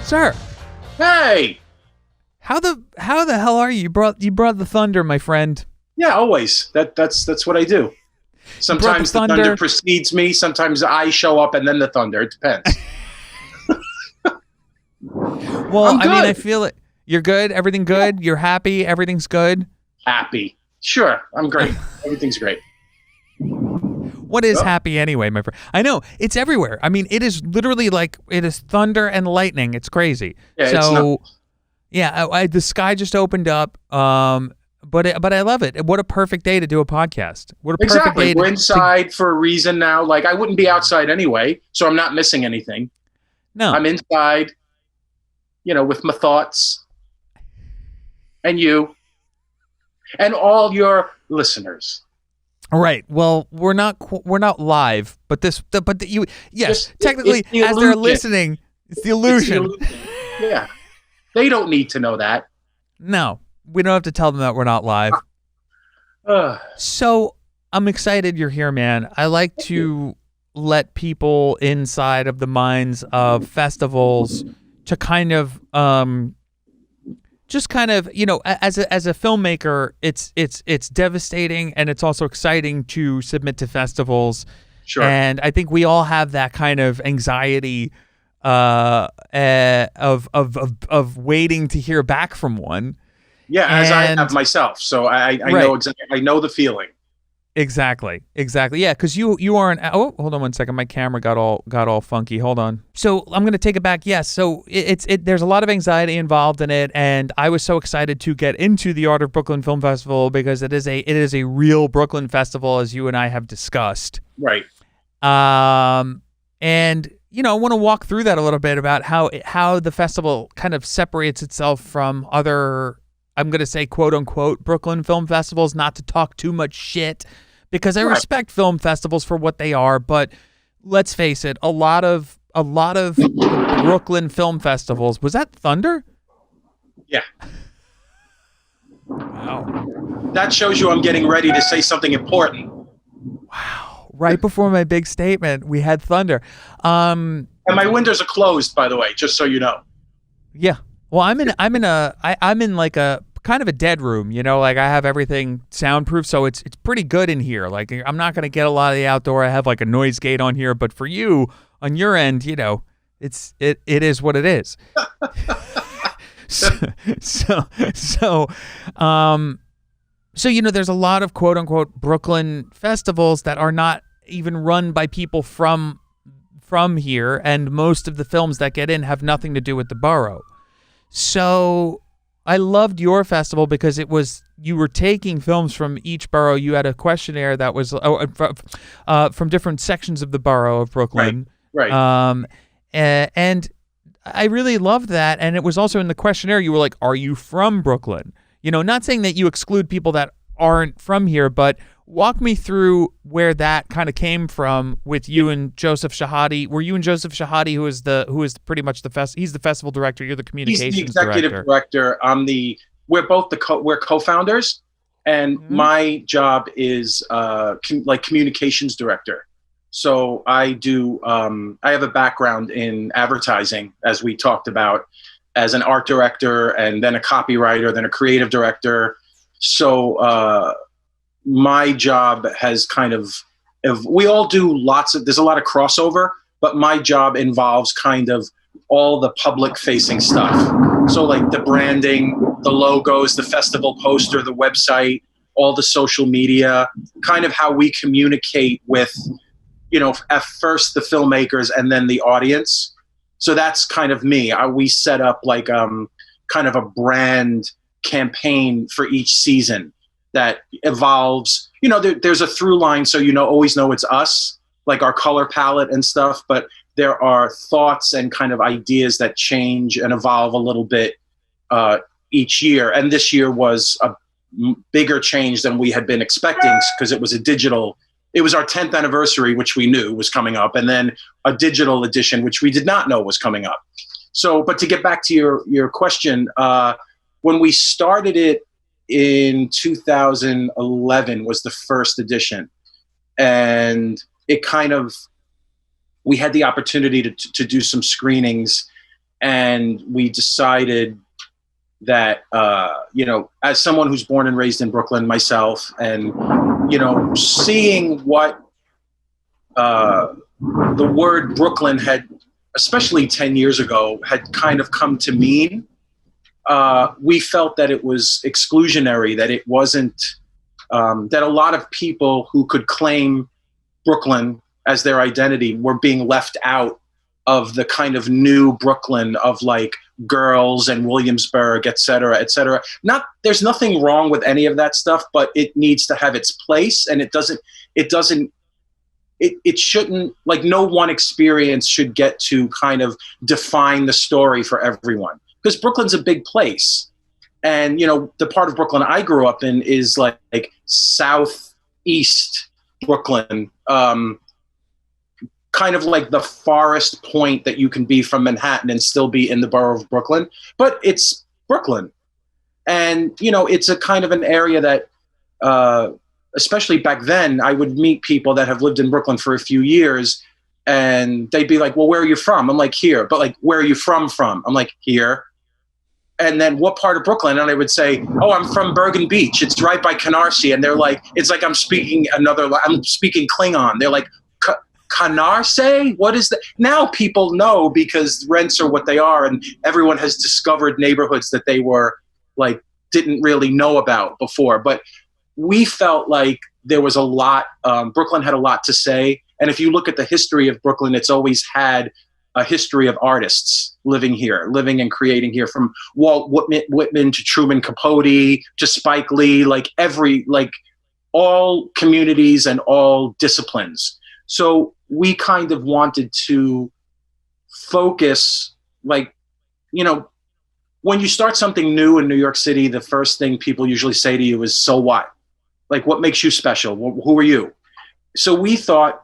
Sir. Hey. How the hell are you? You brought the thunder, my friend. Yeah, always. That's what I do. Sometimes the thunder precedes me. Sometimes I show up and then the thunder. It depends. Well, I mean, I feel it. You're good. Everything good. You're happy. Everything's good. Happy. Sure. I'm great. Everything's great. What is happy anyway, my friend? I know it's everywhere. I mean, it is literally like it is thunder and lightning. It's crazy. Yeah, the sky just opened up. But I love it. What a perfect day to do a podcast. What a perfect day. We're inside for a reason now. Like I wouldn't be outside anyway, so I'm not missing anything. No, I'm inside. With my thoughts, and you, and all your listeners. All right. Well, we're not live, but technically, as they're listening, it's the illusion. Yeah, they don't need to know that. No, we don't have to tell them that we're not live. So I'm excited you're here, man. I like to let people inside of the minds of festivals to kind of just kind of, as a filmmaker, it's devastating and it's also exciting to submit to festivals. Sure. And I think we all have that kind of anxiety of waiting to hear back from one. Yeah, as I have myself. So I know exactly. I know the feeling. Exactly. Yeah, because you aren't. Oh, hold on one second. My camera got all funky. Hold on. So I'm gonna take it back. Yes. So there's a lot of anxiety involved in it, and I was so excited to get into the Art of Brooklyn Film Festival because it is a real Brooklyn festival, as you and I have discussed. Right. And I want to walk through that a little bit about how the festival kind of separates itself from other, I'm going to say, quote unquote, Brooklyn film festivals, not to talk too much shit, because I respect film festivals for what they are. But let's face it, a lot of Brooklyn film festivals, was that thunder? Yeah. Wow. That shows you I'm getting ready to say something important. Wow. Right before my big statement, we had thunder. And my windows are closed, by the way, just so you know. Yeah. Well, I'm in like a kind of a dead room, like I have everything soundproof, so it's pretty good in here. Like I'm not going to get a lot of the outdoor. I have like a noise gate on here, but for you on your end, it is what it is. So there's a lot of quote unquote Brooklyn festivals that are not even run by people from here, and most of the films that get in have nothing to do with the borough. So I loved your festival because you were taking films from each borough. You had a questionnaire that was from different sections of the borough of Brooklyn. Right. And I really loved that. And it was also in the questionnaire, you were like, are you from Brooklyn? Not saying that you exclude people that aren't from here, but walk me through where that kind of came from with you and Joseph Shahadi. Were you and Joseph Shahadi, who is pretty much he's the festival director, you're the communications director? He's the executive director. We're both we're co-founders, and my job is communications director. So I do, I have a background in advertising, as we talked about, as an art director and then a copywriter, then a creative director. So my job has kind of we all do there's a lot of crossover, but my job involves kind of all the public facing stuff. So like the branding, the logos, the festival poster, the website, all the social media, kind of how we communicate with, at first the filmmakers and then the audience. So that's kind of me. We set up like kind of a brand campaign for each season that evolves. There's a through line, so always know it's us, like our color palette and stuff, but there are thoughts and kind of ideas that change and evolve a little bit each year. And this year was a bigger change than we had been expecting, because it was it was our 10th anniversary, which we knew was coming up, and then a digital edition, which we did not know was coming up. So, but to get back to your question, when we started it in 2011 was the first edition. And it kind of, we had the opportunity to do some screenings and we decided that, as someone who's born and raised in Brooklyn myself, and, seeing what the word Brooklyn had, especially 10 years ago, had kind of come to mean, we felt that it was exclusionary, that it wasn't, that a lot of people who could claim Brooklyn as their identity were being left out of the kind of new Brooklyn of like girls and Williamsburg, et cetera, et cetera. There's nothing wrong with any of that stuff, but it needs to have its place, and it shouldn't, like, no one experience should get to kind of define the story for everyone, because Brooklyn's a big place. And, the part of Brooklyn I grew up in is like southeast Brooklyn, kind of like the farthest point that you can be from Manhattan and still be in the borough of Brooklyn, but it's Brooklyn. And, it's a kind of an area that, especially back then, I would meet people that have lived in Brooklyn for a few years, and they'd be like, well, where are you from? I'm like, here. But like, where are you from? I'm like, here. And then, what part of Brooklyn? And I would say, oh, I'm from Bergen Beach. It's right by Canarsie. And they're like, it's like I'm speaking Klingon. They're like, Canarsie? What is that? Now people know, because rents are what they are, and everyone has discovered neighborhoods that they were like, didn't really know about before. But we felt like there was a lot, Brooklyn had a lot to say. And if you look at the history of Brooklyn, it's always had a history of artists living and creating here, from Walt Whitman to Truman Capote to Spike Lee, like all communities and all disciplines. So we kind of wanted to focus, like, when you start something new in New York City, the first thing people usually say to you is, so what? Like, what makes you special? Who are you? So we thought,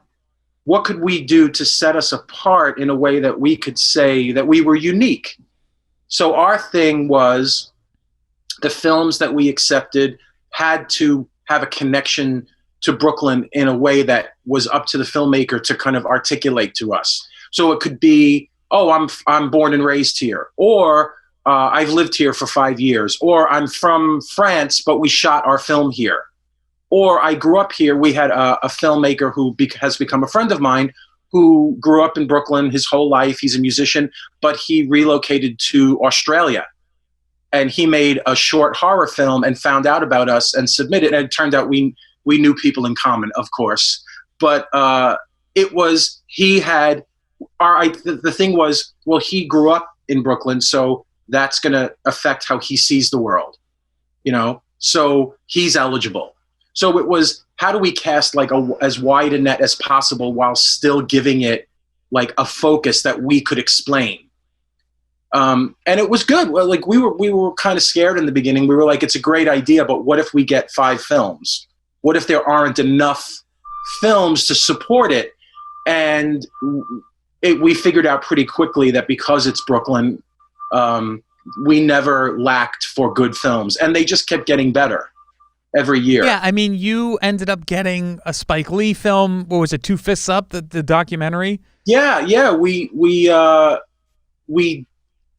what could we do to set us apart in a way that we could say that we were unique? So our thing was, the films that we accepted had to have a connection to Brooklyn in a way that was up to the filmmaker to kind of articulate to us. So it could be, oh, I'm born and raised here, or I've lived here for 5 years, or I'm from France, but we shot our film here. Or I grew up here. We had a filmmaker who has become a friend of mine, who grew up in Brooklyn his whole life. He's a musician, but he relocated to Australia. And he made a short horror film and found out about us and submitted. And it turned out we knew people in common, of course. But the thing was, well, he grew up in Brooklyn, so that's going to affect how he sees the world, so he's eligible. So it was, how do we cast like as wide a net as possible while still giving it like a focus that we could explain? And it was good. Well, like we were kind of scared in the beginning. We were like, it's a great idea, but what if we get 5 films? What if there aren't enough films to support it? And we figured out pretty quickly that because it's Brooklyn, we never lacked for good films, and they just kept getting better every year. Yeah, I mean, you ended up getting a Spike Lee film. What was it, Two Fists Up, the documentary? Yeah. We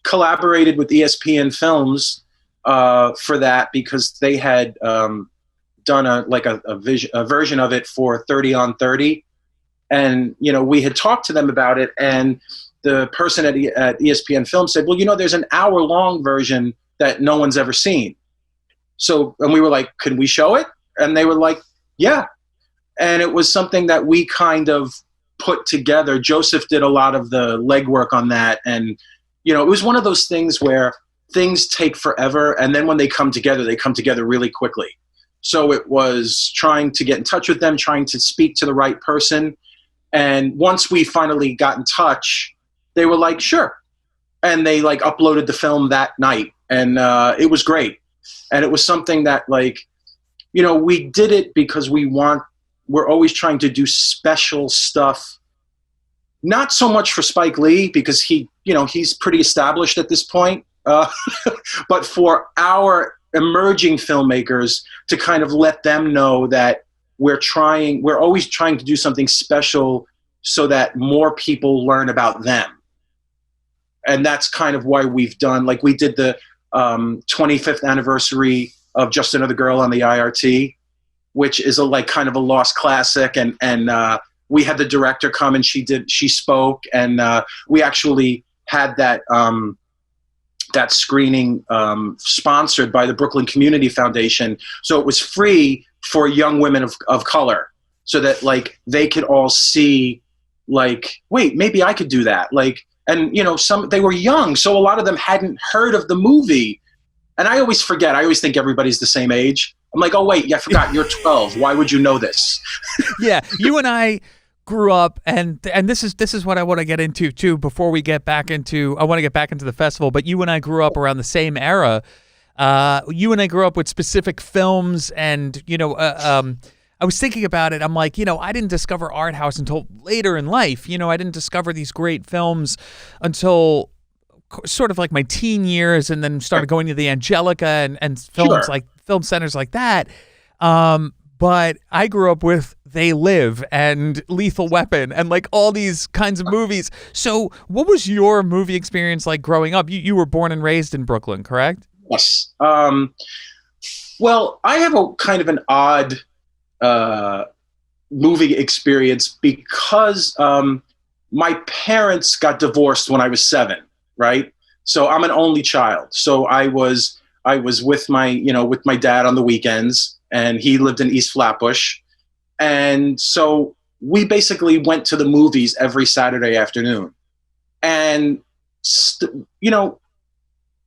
collaborated with ESPN Films for that, because they had done a version of it for 30 on 30, and we had talked to them about it, and the person at ESPN Films said, well, there's an hour-long version that no one's ever seen. So, and we were like, can we show it? And they were like, yeah. And it was something that we kind of put together. Joseph did a lot of the legwork on that. And, it was one of those things where things take forever. And then when they come together really quickly. So it was trying to get in touch with them, trying to speak to the right person. And once we finally got in touch, they were like, sure. And they like uploaded the film that night. And it was great. And it was something that, like, we did it because we're always trying to do special stuff, not so much for Spike Lee, because he's pretty established at this point, but for our emerging filmmakers, to kind of let them know that we're always trying to do something special so that more people learn about them. and that's kind of why we've done, like, we did the 25th anniversary of Just Another Girl on the IRT, which is a like kind of a lost classic, and we had the director come and she spoke, and we actually had that that screening sponsored by the Brooklyn Community Foundation, so it was free for young women of color, so that like they could all see, like, wait, maybe I could do that, like, and you know, they were young, so a lot of them hadn't heard of the movie, and I always forget. I always think everybody's the same age. I'm like, oh wait, yeah, I forgot you're 12. Why would you know this? Yeah, you and I grew up, and this is what I want to get into too. Before we get back into, I want to get back into the festival. But you and I grew up around the same era. You and I grew up with specific films, and you know, I was thinking about it. I'm like, you know, I didn't discover art house until later in life. You know, I didn't discover these great films until sort of like my teen years, and then started going to the Angelica and films like film centers like that. But I grew up with They Live and Lethal Weapon and like all these kinds of movies. So what was your movie experience like growing up? You were born and raised in Brooklyn, correct? Yes. Well, I have a kind of an odd movie experience because my parents got divorced when I was 7, right? So I'm an only child. So I was with my dad on the weekends, and he lived in East Flatbush. And so we basically went to the movies every Saturday afternoon. And, you know,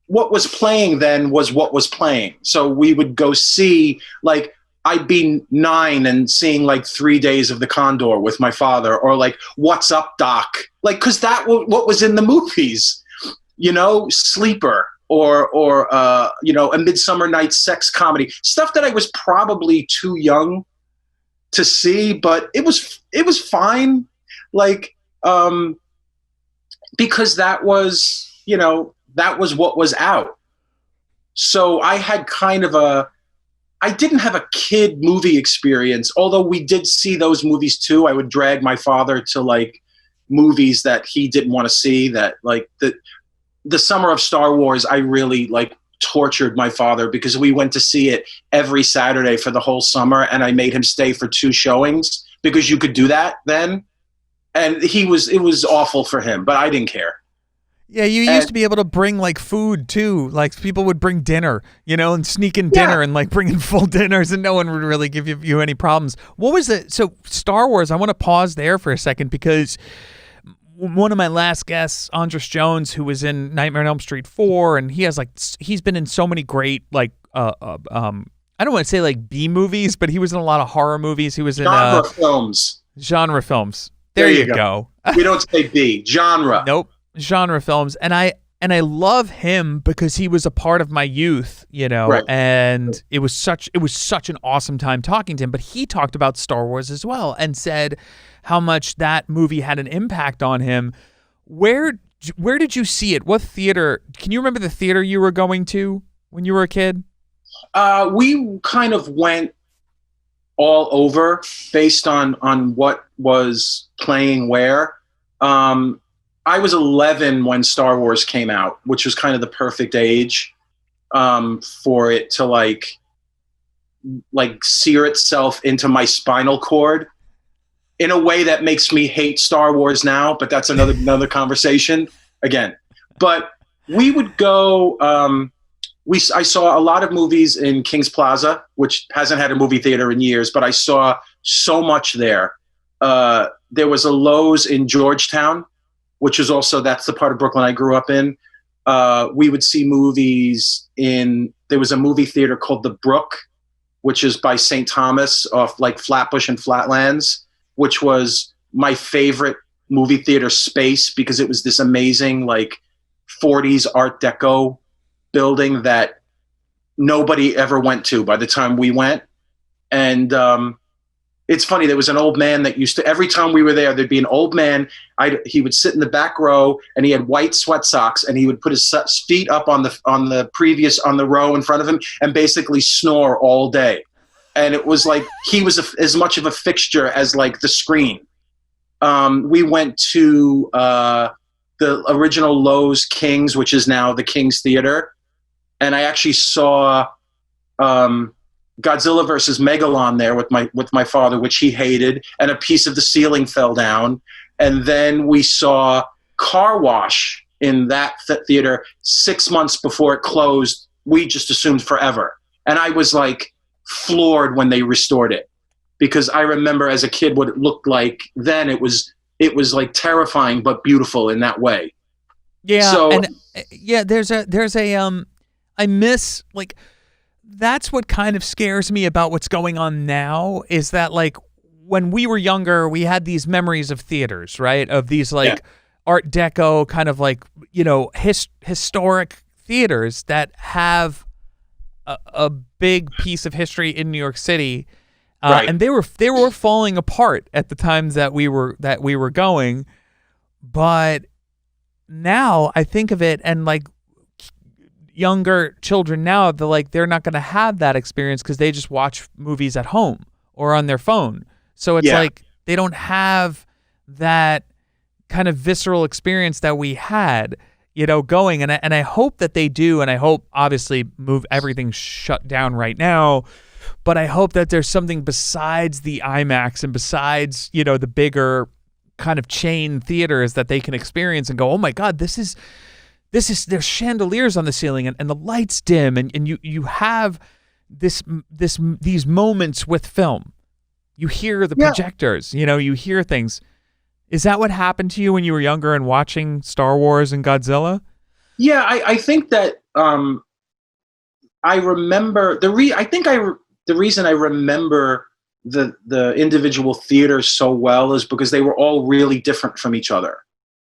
what was playing then was what was playing. So we would go see, like, I'd be 9 and seeing like 3 Days of the Condor with my father, or like What's Up, Doc? Like, because that what was in the movies, you know, Sleeper, or you know, A Midsummer Night's Sex Comedy, stuff that I was probably too young to see, but it was fine, like, because that was, you know, that was what was out. So I had kind of I didn't have a kid movie experience, although we did see those movies too. I would drag my father to like movies that he didn't want to see, that like the summer of Star Wars, I really like tortured my father because we went to see it every Saturday for the whole summer, and I made him stay for 2 showings because you could do that then. And it was awful for him, but I didn't care. Yeah, you used to be able to bring like food too. Like people would bring dinner, you know, and sneak in dinner and like bring in full dinners, and no one would really give you any problems. What was it? So Star Wars, I want to pause there for a second because one of my last guests, Andres Jones, who was in Nightmare on Elm Street 4, and he's been in so many great like I don't want to say like B movies, but he was in a lot of horror movies. He was in genre films. There you go. We don't say B, genre. Nope. Genre films. And I love him because he was a part of my youth, you know, right. And it was such an awesome time talking to him. But he talked about Star Wars as well and said how much that movie had an impact on him. Where did you see it? What theater? Can you remember the theater you were going to when you were a kid? We kind of went all over based on what was playing where. I was 11 when Star Wars came out, which was kind of the perfect age for it to like sear itself into my spinal cord in a way that makes me hate Star Wars now. But that's another conversation again. But we would go. I saw a lot of movies in Kings Plaza, which hasn't had a movie theater in years, but I saw so much there. There was a Lowe's in Georgetown, which is also, that's the part of Brooklyn I grew up in. We would see movies there was a movie theater called The Brook, which is by St. Thomas off like Flatbush and Flatlands, which was my favorite movie theater space because it was this amazing like 40s Art Deco building that nobody ever went to by the time we went. And it's funny, there was an old man that used to, every time we were there, there'd be an old man. He would sit in the back row, and he had white sweat socks, and he would put his feet up on the row in front of him and basically snore all day. And it was like he was as much of a fixture as like the screen. We went to the original Lowe's Kings, which is now the King's Theater, and I actually saw Godzilla versus Megalon there with my father, which he hated, and a piece of the ceiling fell down. And then we saw Car Wash in that theater 6 months before it closed. We just assumed forever. And I was like floored when they restored it, because I remember as a kid what it looked like then. It was like terrifying but beautiful in that way. Yeah. So, and yeah, there's a I miss, like, that's what kind of scares me about what's going on now, is that, like, when we were younger, we had these memories of theaters, right? Of these, like, Art Deco kind of, like, you know, historic theaters that have a big piece of history in New York City. right. And they were falling apart at the times that we were going. But now I think of it, and, like, younger children now, they're not going to have that experience because they just watch movies at home or on their phone. So it's like they don't have that kind of visceral experience that we had, you know, going. And I hope that they do, and I hope, obviously, everything's shut down right now, but I hope that there's something besides the IMAX and besides, you know, the bigger kind of chain theaters that they can experience and go, oh my God, there's chandeliers on the ceiling, and the lights dim, and you have these moments with film. You hear the projectors, you know, you hear things. Is that what happened to you when you were younger and watching Star Wars and Godzilla? Yeah, I think that I remember the reason I remember the individual theaters so well is because they were all really different from each other.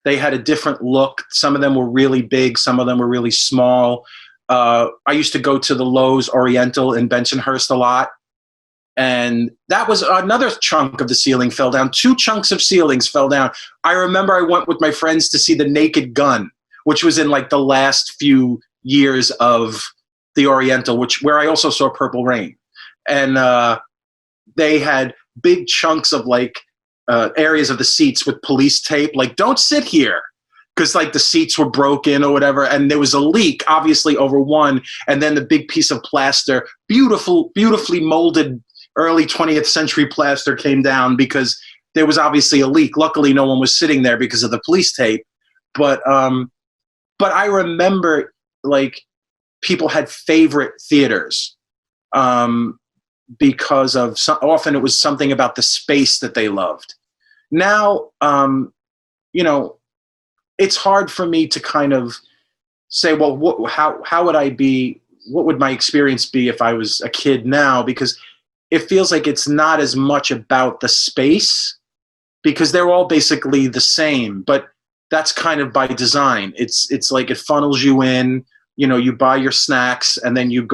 They had a different look. Some of them were really big. Some of them were really small. I used to go to the Lowe's Oriental in Bensonhurst a lot. And that was another chunk of the ceiling fell down. 2 chunks of ceilings fell down. I remember I went with my friends to see The Naked Gun, which was in, like, the last few years of the Oriental, where I also saw Purple Rain. And they had big chunks of, like, areas of the seats with police tape, like, don't sit here, because, like, the seats were broken or whatever, and there was a leak obviously over one, and then the big piece of plaster, beautifully molded early 20th century plaster, came down because there was obviously a leak. Luckily no one was sitting there because of the police tape, but I remember, like, people had favorite theaters because of often it was something about the space that they loved. Now, you know, it's hard for me to kind of say, well, how would I be? What would my experience be if I was a kid now? Because it feels like it's not as much about the space, because they're all basically the same. But that's kind of by design. It's like it funnels you in. You know, you buy your snacks, and then you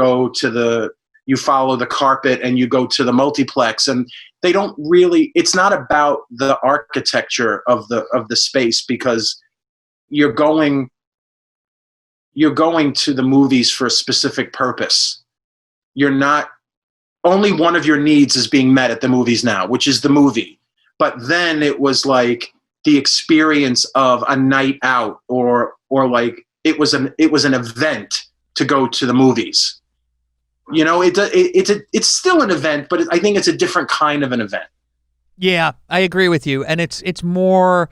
follow the carpet, and you go to the multiplex, and they don't really, it's not about the architecture of the space, because you're going to the movies for a specific purpose. You're not, only one of your needs is being met at the movies now, which is the movie. But then it was like the experience of a night out, or like it was an event to go to the movies. You know, it's still an event, but I think it's a different kind of an event. Yeah, I agree with you, and it's more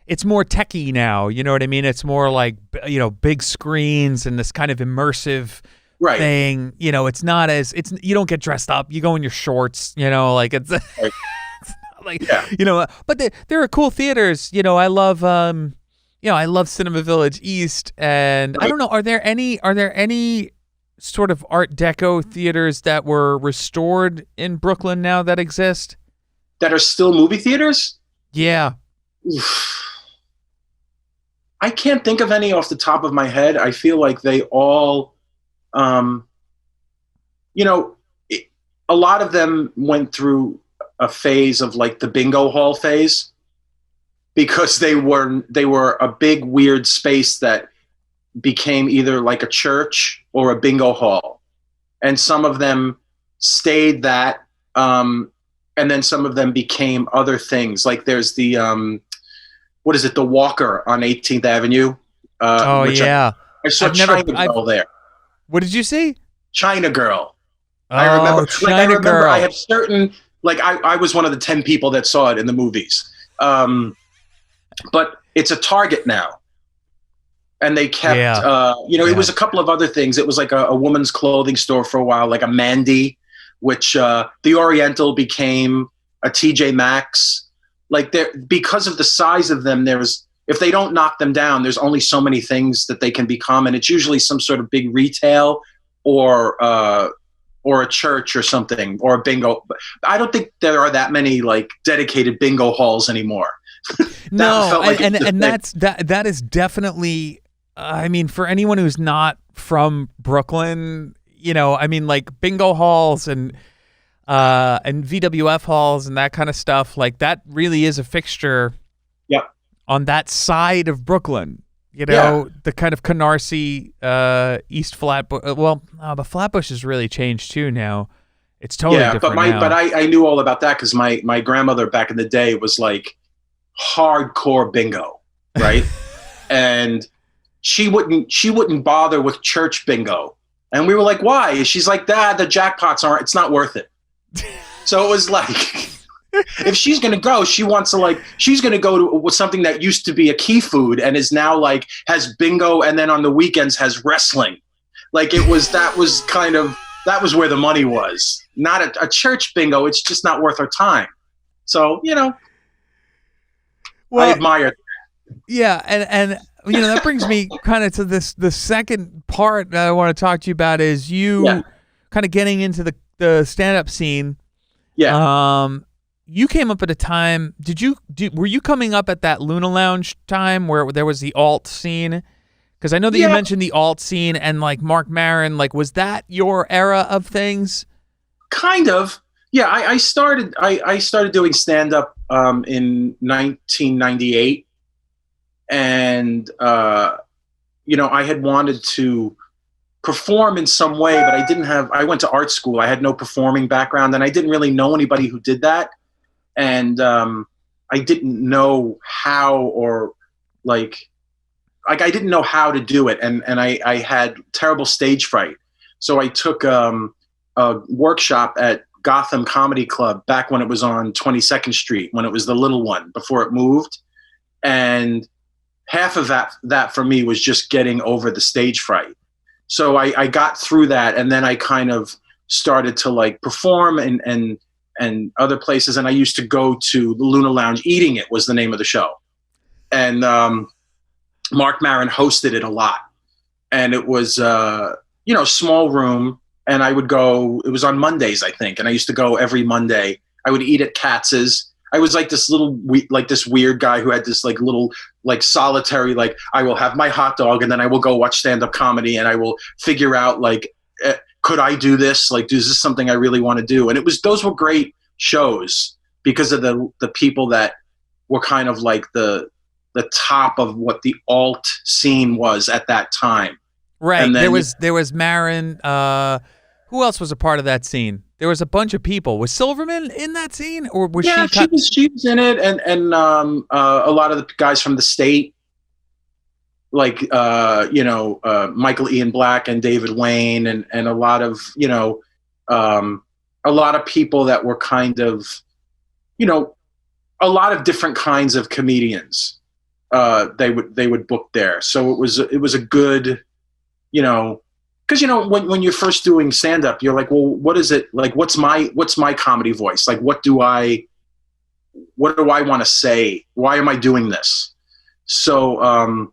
techie now. You know what I mean? It's more like, you know, big screens and this kind of immersive thing. You know, it's not you don't get dressed up. You go in your shorts. You know, like it's, it's not like, you know. But there are cool theaters. You know, I love I love Cinema Village East, and I don't know. Are there any sort of Art Deco theaters that were restored in Brooklyn now that exist? That are still movie theaters? Yeah. I can't think of any off the top of my head. I feel like they all, you know, a lot of them went through a phase of, like, the bingo hall phase, because they were a big weird space that became either like a church or a bingo hall. And some of them stayed that, and then some of them became other things. Like there's the what is it, the Walker on 18th Avenue. Oh yeah, I saw China Girl there. What did you see? China Girl. Oh, I remember. China Girl. I have certain. I was one of the 10 people that saw it in the movies. But it's a Target now. And they kept, it was a couple of other things. It was like a woman's clothing store for a while, like a Mandy, which the Oriental became a TJ Maxx. Because of the size of them, if they don't knock them down, there's only so many things that they can become. And it's usually some sort of big retail or a church or something, or a bingo. I don't think there are that many dedicated bingo halls anymore. No, that is definitely. I mean, for anyone who's not from Brooklyn, bingo halls and VWF halls and that kind of stuff, that really is a fixture. Yep. On that side of Brooklyn. The kind of Canarsie, East Flatbush. But Flatbush has really changed too now. It's totally different now. But I knew all about that because my grandmother back in the day was hardcore bingo, right? And she wouldn't bother with church bingo, and we were like, why? She's like, the jackpots aren't. It's not worth it. So it was if she's going to go, she's going to go to something that used to be a key food and is now has bingo. And then on the weekends has wrestling. That was where the money was, not a church bingo. It's just not worth our time. So, I admire that. Yeah. And that brings me kind of to the second part that I want to talk to you about is you kind of getting into the stand-up scene. Yeah. You came up at a time. Were you coming up at that Luna Lounge time where there was the alt scene? Because I know that you mentioned the alt scene and Mark Maron. Was that your era of things? Kind of. Yeah. I started doing stand up in 1998, and I had wanted to perform in some way, but I went to art school. I had no performing background, and I didn't really know anybody who did that. And I didn't know how or I didn't know how to do it. And I had terrible stage fright. So I took a workshop at Gotham Comedy Club back when it was on 22nd Street, when it was the little one before it moved. And half of that for me was just getting over the stage fright. So I got through that, and then I kind of started to perform and other places. And I used to go to the Luna Lounge. Eating It was the name of the show. And Mark Maron hosted it a lot. And it was, small room. And I would go, it was on Mondays, I think. And I used to go every Monday. I would eat at Katz's. I was this weird guy who had this little solitary, I will have my hot dog and then I will go watch stand-up comedy and I will figure out could I do this? Is this something I really want to do? And those were great shows because of the people that were kind of the top of what the alt scene was at that time. Right. And then, there was Maron. Who else was a part of that scene? There was a bunch of people. Was Silverman in that scene, or was she? She was in it, and a lot of the guys from the state, Michael Ian Black and David Wayne, and a lot of a lot of people that were kind of, a lot of different kinds of comedians. They would book there, so it was a good, because when you're first doing stand up, you're like, well, what is it like? What's my comedy voice? What do I want to say? Why am I doing this? So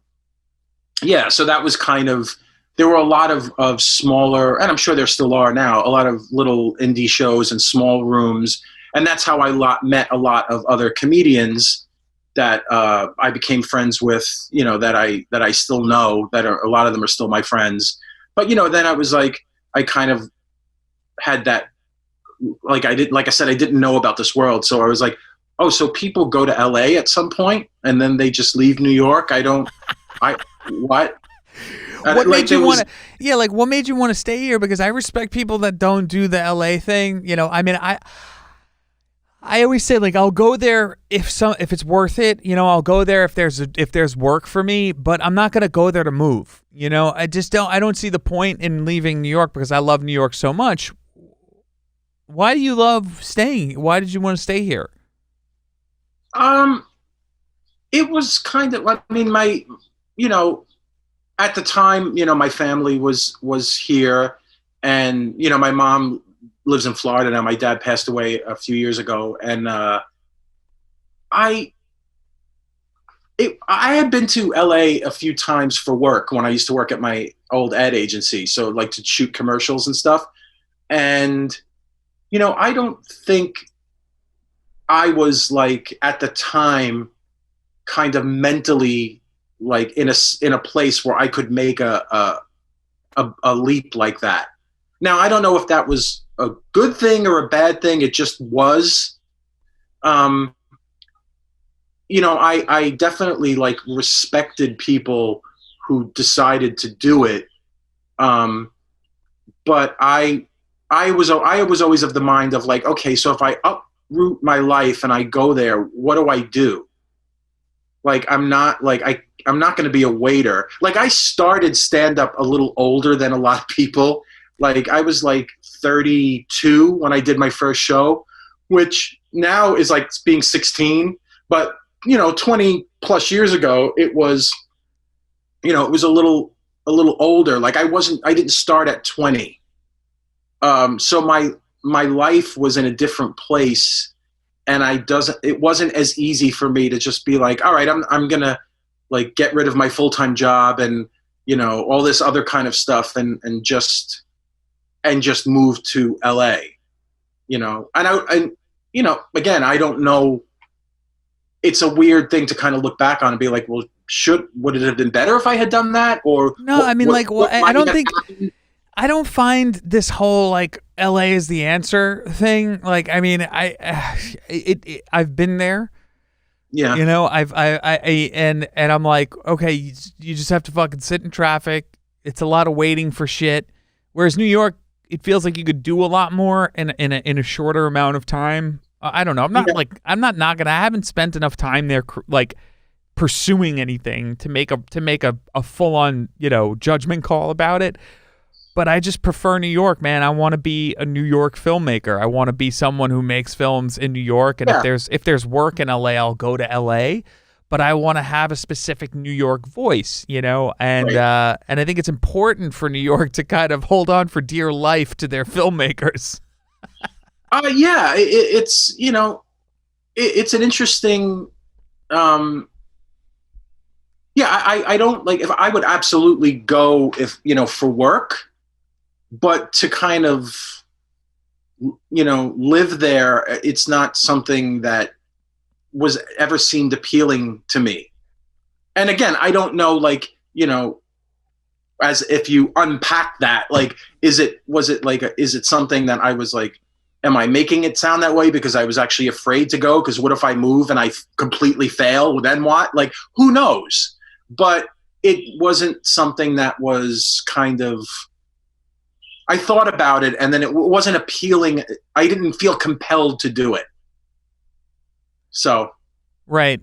so that was kind of, there were a lot of smaller, and I'm sure there still are now, a lot of little indie shows and small rooms, and that's how I met a lot of other comedians that I became friends with, that I still know, a lot of them are still my friends. But, then I was I kind of had that, like I said, I didn't know about this world. So I was like, oh, so people go to LA at some point and then they just leave New York. What? What made you want to? Yeah, what made you want to stay here? Because I respect people that don't do the LA thing. I always say like I'll go there if it's worth it, I'll go there if there's work for me, but I'm not going to go there to move. I don't see the point in leaving New York because I love New York so much. Why do you love staying? Why did you want to stay here? It was kind of, I mean, at the time, my family was here, and my mom lives in Florida now. My dad passed away a few years ago, and I had been to LA a few times for work when I used to work at my old ad agency, so like to shoot commercials and stuff. And I don't think I was like at the time kind of mentally like in a place where I could make a leap like that. Now, I don't know if that was a good thing or a bad thing. It just was. I definitely like respected people who decided to do it. But I was always of the mind of like, okay, so if I uproot my life and I go there, what do I do? Like, I'm not going to be a waiter. Like, I started stand up a little older than a lot of people. Like, I was like 32 when I did my first show, which now is like being 16. But, 20 plus years ago, it was a little older. Like, I didn't start at 20. So my life was in a different place, and it wasn't as easy for me to just be like, all right, I'm going to like get rid of my full-time job and, all this other kind of stuff and just move to LA, and again, I don't know. It's a weird thing to kind of look back on and be like, well, would it have been better if I had done that? Or no, I mean, I don't find this whole like LA is the answer thing. Like, I mean, I've been there. Yeah. And I'm like, okay, you just have to fucking sit in traffic. It's a lot of waiting for shit. Whereas New York, it feels like you could do a lot more in a shorter amount of time. I don't know. I'm not knocking. I haven't spent enough time there, like pursuing anything to make a full on judgment call about it. But I just prefer New York, man. I want to be a New York filmmaker. I want to be someone who makes films in New York. And if there's work in LA, I'll go to LA. But I want to have a specific New York voice, and right. And I think it's important for New York to kind of hold on for dear life to their filmmakers. Yeah, it's it's an interesting. I don't like if I would absolutely go if for work. But to kind of, live there, it's not something that was ever seemed appealing to me. And again, I don't know, like, as if you unpack that, like, is it something that I was like, am I making it sound that way because I was actually afraid to go? Because what if I move and I completely fail? Then what? Like, who knows? But it wasn't something that was kind of, I thought about it, and then it wasn't appealing. I didn't feel compelled to do it. So. Right.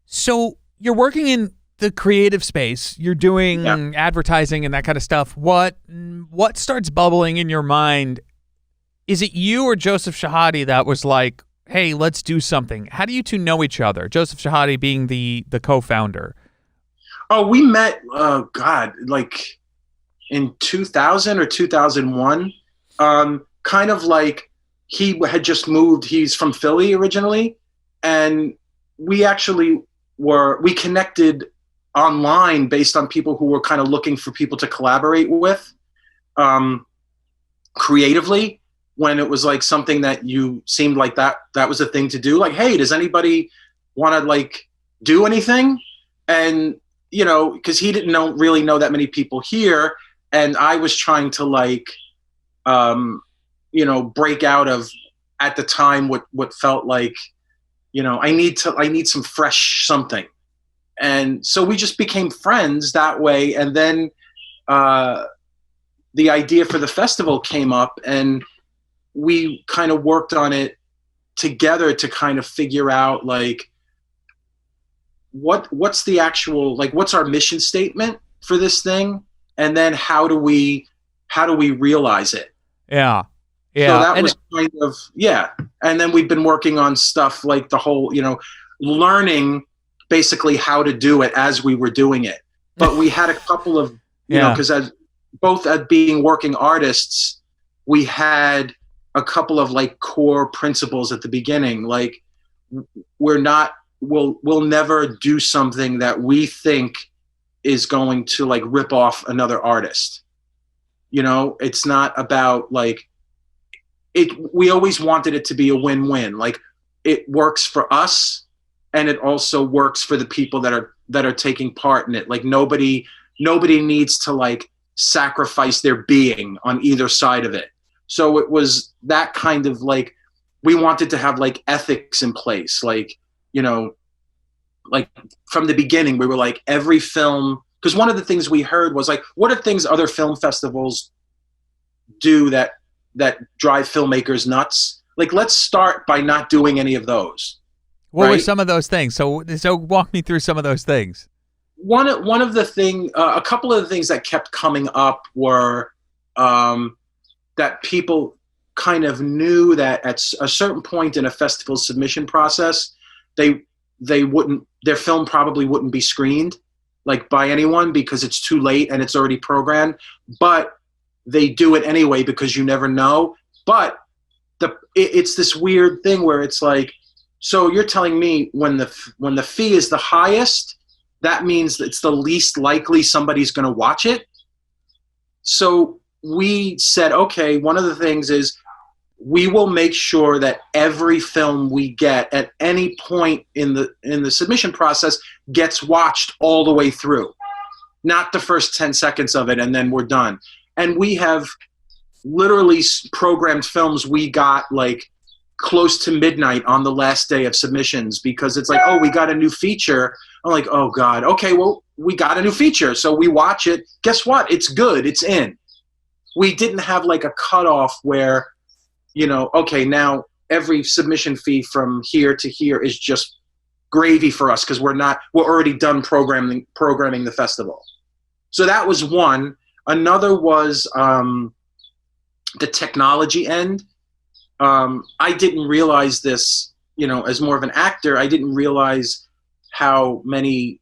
So you're working in the creative space. You're doing advertising and that kind of stuff. What starts bubbling in your mind? Is it you or Joseph Shahadi that was like, hey, let's do something? How do you two know each other? Joseph Shahadi being the co-founder. Oh, we met, like in 2000 or 2001, kind of like he had just moved. He's from Philly originally. And we actually we connected online based on people who were kind of looking for people to collaborate with creatively, when it was like something that you seemed like that was a thing to do. Like, hey, does anybody want to like do anything? And, because he didn't really know that many people here. And I was trying to like, break out of, at the time, what felt like, I need some fresh something. And so we just became friends that way. And then the idea for the festival came up, and we kind of worked on it together to kind of figure out like what's the actual, like, what's our mission statement for this thing, and then how do we realize it. Yeah. So that was kind of, yeah. And then we've been working on stuff like the whole, learning basically how to do it as we were doing it. But we had a couple of, because as both at being working artists, we had a couple of like core principles at the beginning. Like we'll never do something that we think is going to like rip off another artist. It's not about like, we always wanted it to be a win-win. Like it works for us, and it also works for the people that are taking part in it. Like nobody needs to like sacrifice their being on either side of it. So it was that kind of like, we wanted to have like ethics in place. Like, like from the beginning, we were like, every film, because one of the things we heard was like, what are things other film festivals do that drive filmmakers nuts? Like, let's start by not doing any of those. What were some of those things? So walk me through some of those things. One of the thing, a couple of the things that kept coming up were that people kind of knew that at a certain point in a festival submission process, their film probably wouldn't be screened like by anyone because it's too late and it's already programmed, but they do it anyway because you never know. But it's this weird thing where it's like, so you're telling me when the fee is the highest, that means it's the least likely somebody's going to watch it. So we said, okay, one of the things is we will make sure that every film we get at any point in the submission process gets watched all the way through, not the first 10 seconds of it and then we're done. And we have literally programmed films we got like close to midnight on the last day of submissions because it's like, oh, we got a new feature. I'm like, oh God, okay, well, we got a new feature. So we watch it. Guess what? It's good. It's in. We didn't have like a cutoff where, okay, now every submission fee from here to here is just gravy for us because we're already done programming the festival. So that was one. Another was the technology end. I didn't realize this, as more of an actor, I didn't realize how many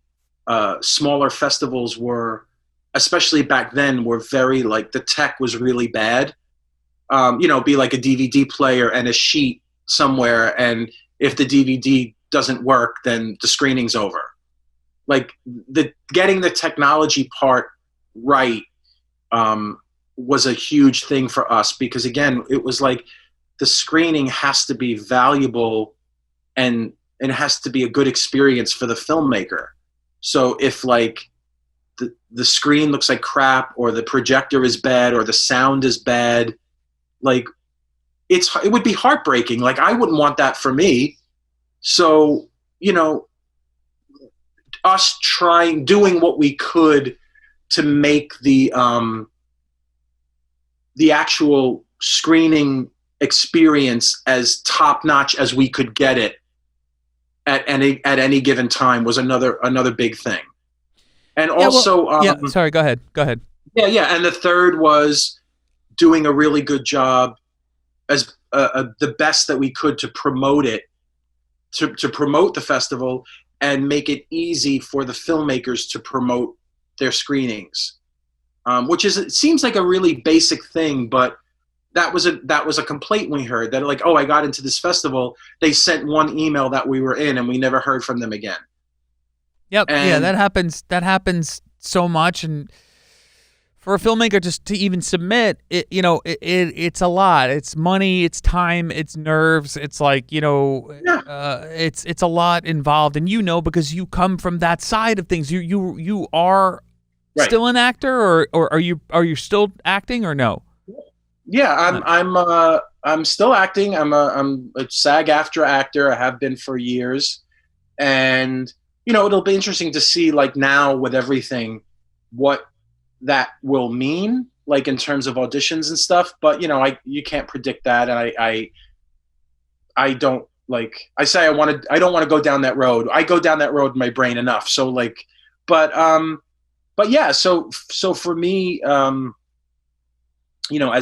smaller festivals were, especially back then, were very like the tech was really bad. Be like a DVD player and a sheet somewhere, and if the DVD doesn't work, then the screening's over. Like getting the technology part right was a huge thing for us because again, it was like the screening has to be valuable and it has to be a good experience for the filmmaker. So if like the screen looks like crap or the projector is bad or the sound is bad, like it would be heartbreaking. Like I wouldn't want that for me. So, us doing what we could to make the actual screening experience as top notch as we could get it at any given time was another big thing. And also, sorry, go ahead. Yeah. And the third was doing a really good job as the best that we could to promote it, to promote the festival and make it easy for the filmmakers to promote their screenings, which it seems like a really basic thing, but that was a complaint we heard that like, oh, I got into this festival. They sent one email that we were in and we never heard from them again. Yep. That happens so much. And for a filmmaker just to even submit it, it's a lot. It's money, it's time, it's nerves. It's like, it's a lot involved. And because you come from that side of things, you are right. Still an actor or are you still acting or no? Yeah, I'm still acting. I'm a SAG-AFTRA actor. I have been for years, and it'll be interesting to see like now with everything what that will mean, like in terms of auditions and stuff. But you can't predict that, and I don't like, I say I don't want to go down that road. I go down that road in my brain enough. So like, but, but yeah, so for me, as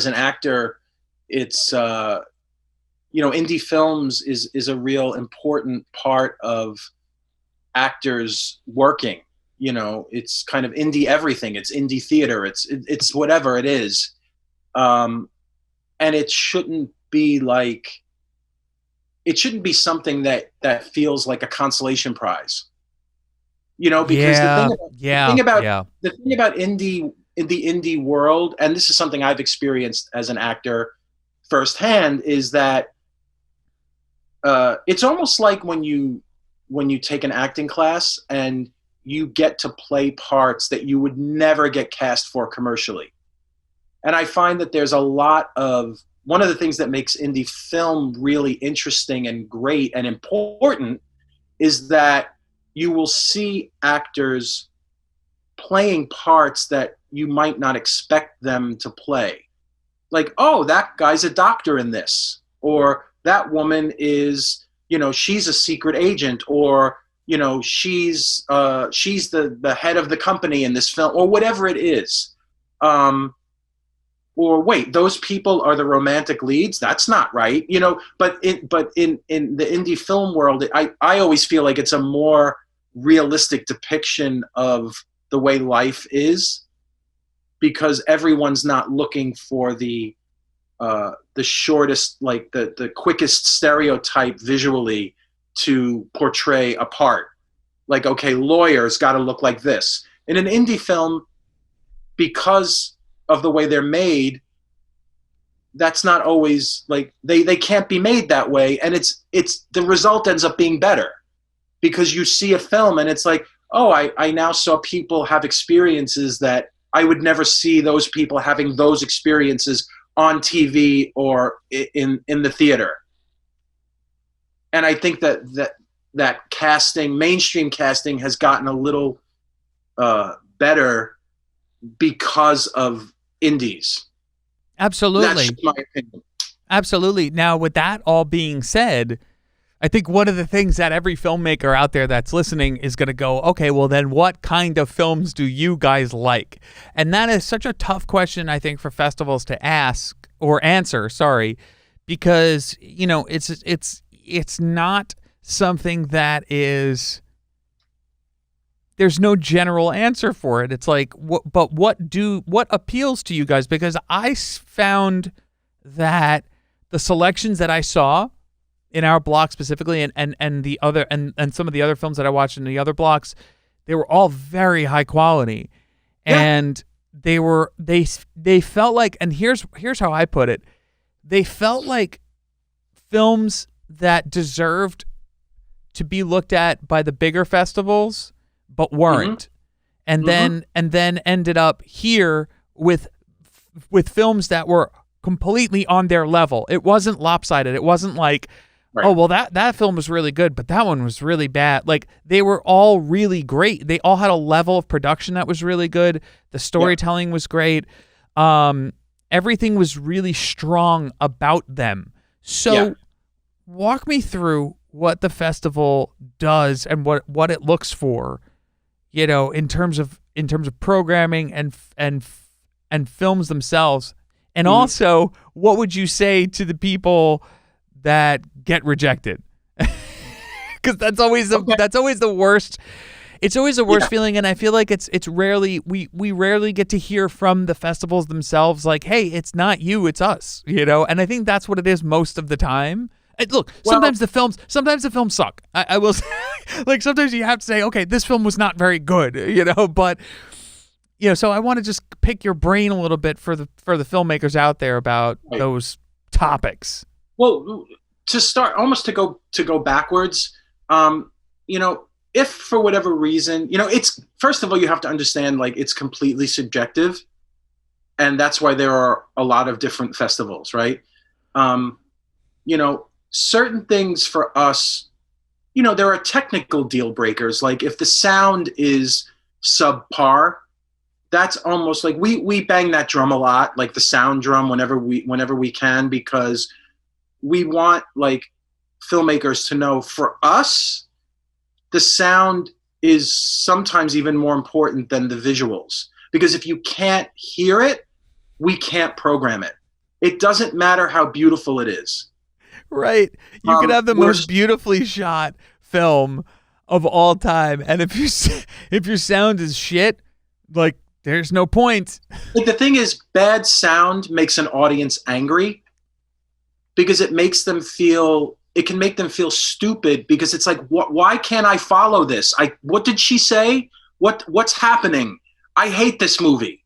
an actor, it's, indie films is a real important part of actors working. It's kind of indie everything. It's indie theater. It's whatever it is. And it shouldn't be something that feels like a consolation prize, because Yeah, yeah, yeah. the thing about indie in the indie world, and this is something I've experienced as an actor firsthand, is that it's almost like when you take an acting class and you get to play parts that you would never get cast for commercially. And I find that there's a lot of one of the things that makes indie film really interesting and great and important is that you will see actors playing parts that you might not expect them to play. Like, oh, that guy's a doctor in this, or that woman is, she's a secret agent, or she's the head of the company in this film, or whatever it is. Or wait, those people are the romantic leads? That's not right, But in the indie film world, I always feel like it's a more realistic depiction of the way life is, because everyone's not looking for the shortest, like the quickest stereotype visually to portray a part. Like, okay, lawyers got to look like this. In an indie film, because of the way they're made, that's not always like they can't be made that way, and it's the result ends up being better because you see a film and it's like, oh, I now saw people have experiences that I would never see those people having those experiences on TV or in the theater. And I think that casting, mainstream casting, has gotten a little better because of indies. Absolutely. That's my opinion. Absolutely. Now, with that all being said, I think one of the things that every filmmaker out there that's listening is going to go, okay, well then what kind of films do you guys like? And that is such a tough question, I think, for festivals to ask or answer, because, it's not something that is, there's no general answer for it. It's like, what appeals to you guys? Because I found that the selections that I saw in our block specifically, and the other and some of the other films that I watched in the other blocks, they were all very high quality, and they felt like, and here's how I put it, they felt like films that deserved to be looked at by the bigger festivals but weren't, and then ended up here with films that were completely on their level. It wasn't lopsided. It wasn't like, right, oh, well, that film was really good, but that one was really bad. Like, they were all really great. They all had a level of production that was really good. The storytelling was great. Everything was really strong about them. So walk me through what the festival does and what it looks for, in terms of programming and films themselves. And also, what would you say to the people that get rejected? Because that's always the worst. It's always the worst feeling, and I feel like it's rarely we rarely get to hear from the festivals themselves, like, hey, it's not you, it's us, And I think that's what it is most of the time. And look, sometimes the films suck. I will say, like, sometimes you have to say, okay, this film was not very good, but. So I want to just pick your brain a little bit for the filmmakers out there about those topics. Well, to start, almost to go backwards, if for whatever reason, it's, first of all, you have to understand, like, it's completely subjective, and that's why there are a lot of different festivals, right? Certain things for us, there are technical deal breakers. Like, if the sound is subpar, that's almost like we bang that drum a lot, like the sound drum, whenever we can, because we want, like, filmmakers to know, for us, the sound is sometimes even more important than the visuals. Because if you can't hear it, we can't program it. It doesn't matter how beautiful it is. Right. You could have the most beautifully shot film of all time, and if your sound is shit, like, there's no point. Like, the thing is, bad sound makes an audience angry because it makes them feel. It can make them feel stupid because it's like, why can't I follow this? What did she say? What's happening? I hate this movie.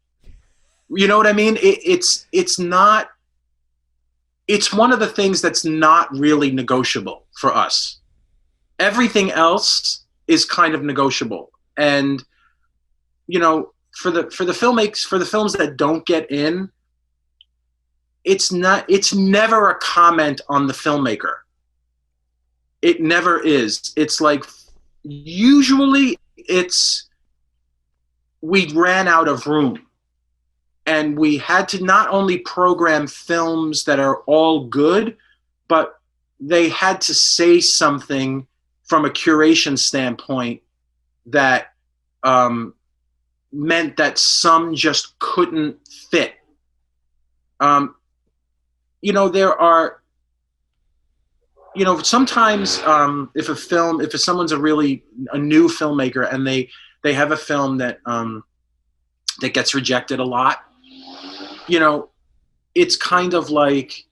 You know what I mean? It's not. It's one of the things that's not really negotiable for us. Everything else is kind of negotiable, and for the films that don't get in, it's never a comment on the filmmaker. It never is. It's like, usually we ran out of room, and we had to not only program films that are all good, but they had to say something from a curation standpoint that meant that some just couldn't fit. There are, sometimes if someone's a new filmmaker and they have a film that gets rejected a lot, it's kind of like,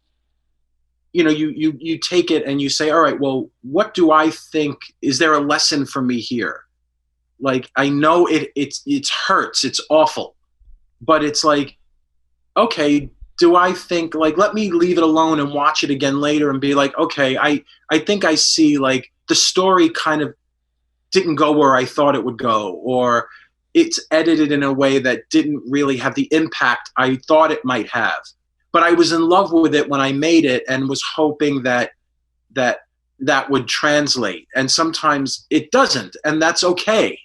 you take it and you say, all right, well, what do I think? Is there a lesson for me here? Like, I know it hurts, it's awful, but it's like, okay, do I think, like, let me leave it alone and watch it again later and be like, okay, I think I see, like, the story kind of didn't go where I thought it would go, or it's edited in a way that didn't really have the impact I thought it might have. But I was in love with it when I made it and was hoping that would translate. And sometimes it doesn't, and that's okay.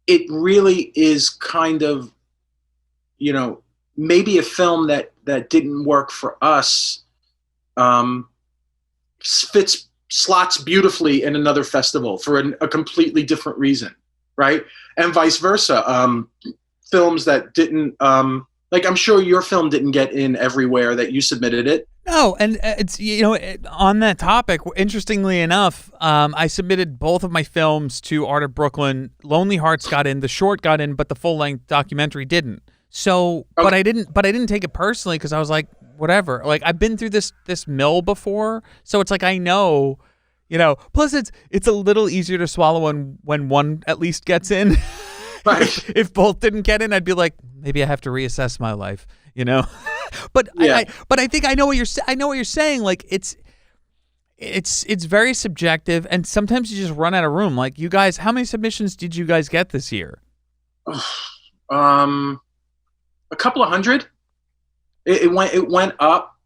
It really is kind of, maybe a film that didn't work for us slots beautifully in another festival for a completely different reason, right? And vice versa. Films that didn't, I'm sure your film didn't get in everywhere that you submitted it. No, and it's, on that topic, interestingly enough, I submitted both of my films to Art of Brooklyn. Lonely Hearts got in, the short got in, but the full-length documentary didn't. So, okay. But I didn't take it personally because I was like, whatever. Like, I've been through this mill before, so it's like, I know, Plus, it's a little easier to swallow when one at least gets in. Right. If both didn't get in, I'd be like, maybe I have to reassess my life, But yeah. I think I know what you're saying. Like, it's very subjective, and sometimes you just run out of room. Like, you guys, how many submissions did you guys get this year? A couple of hundred. It went up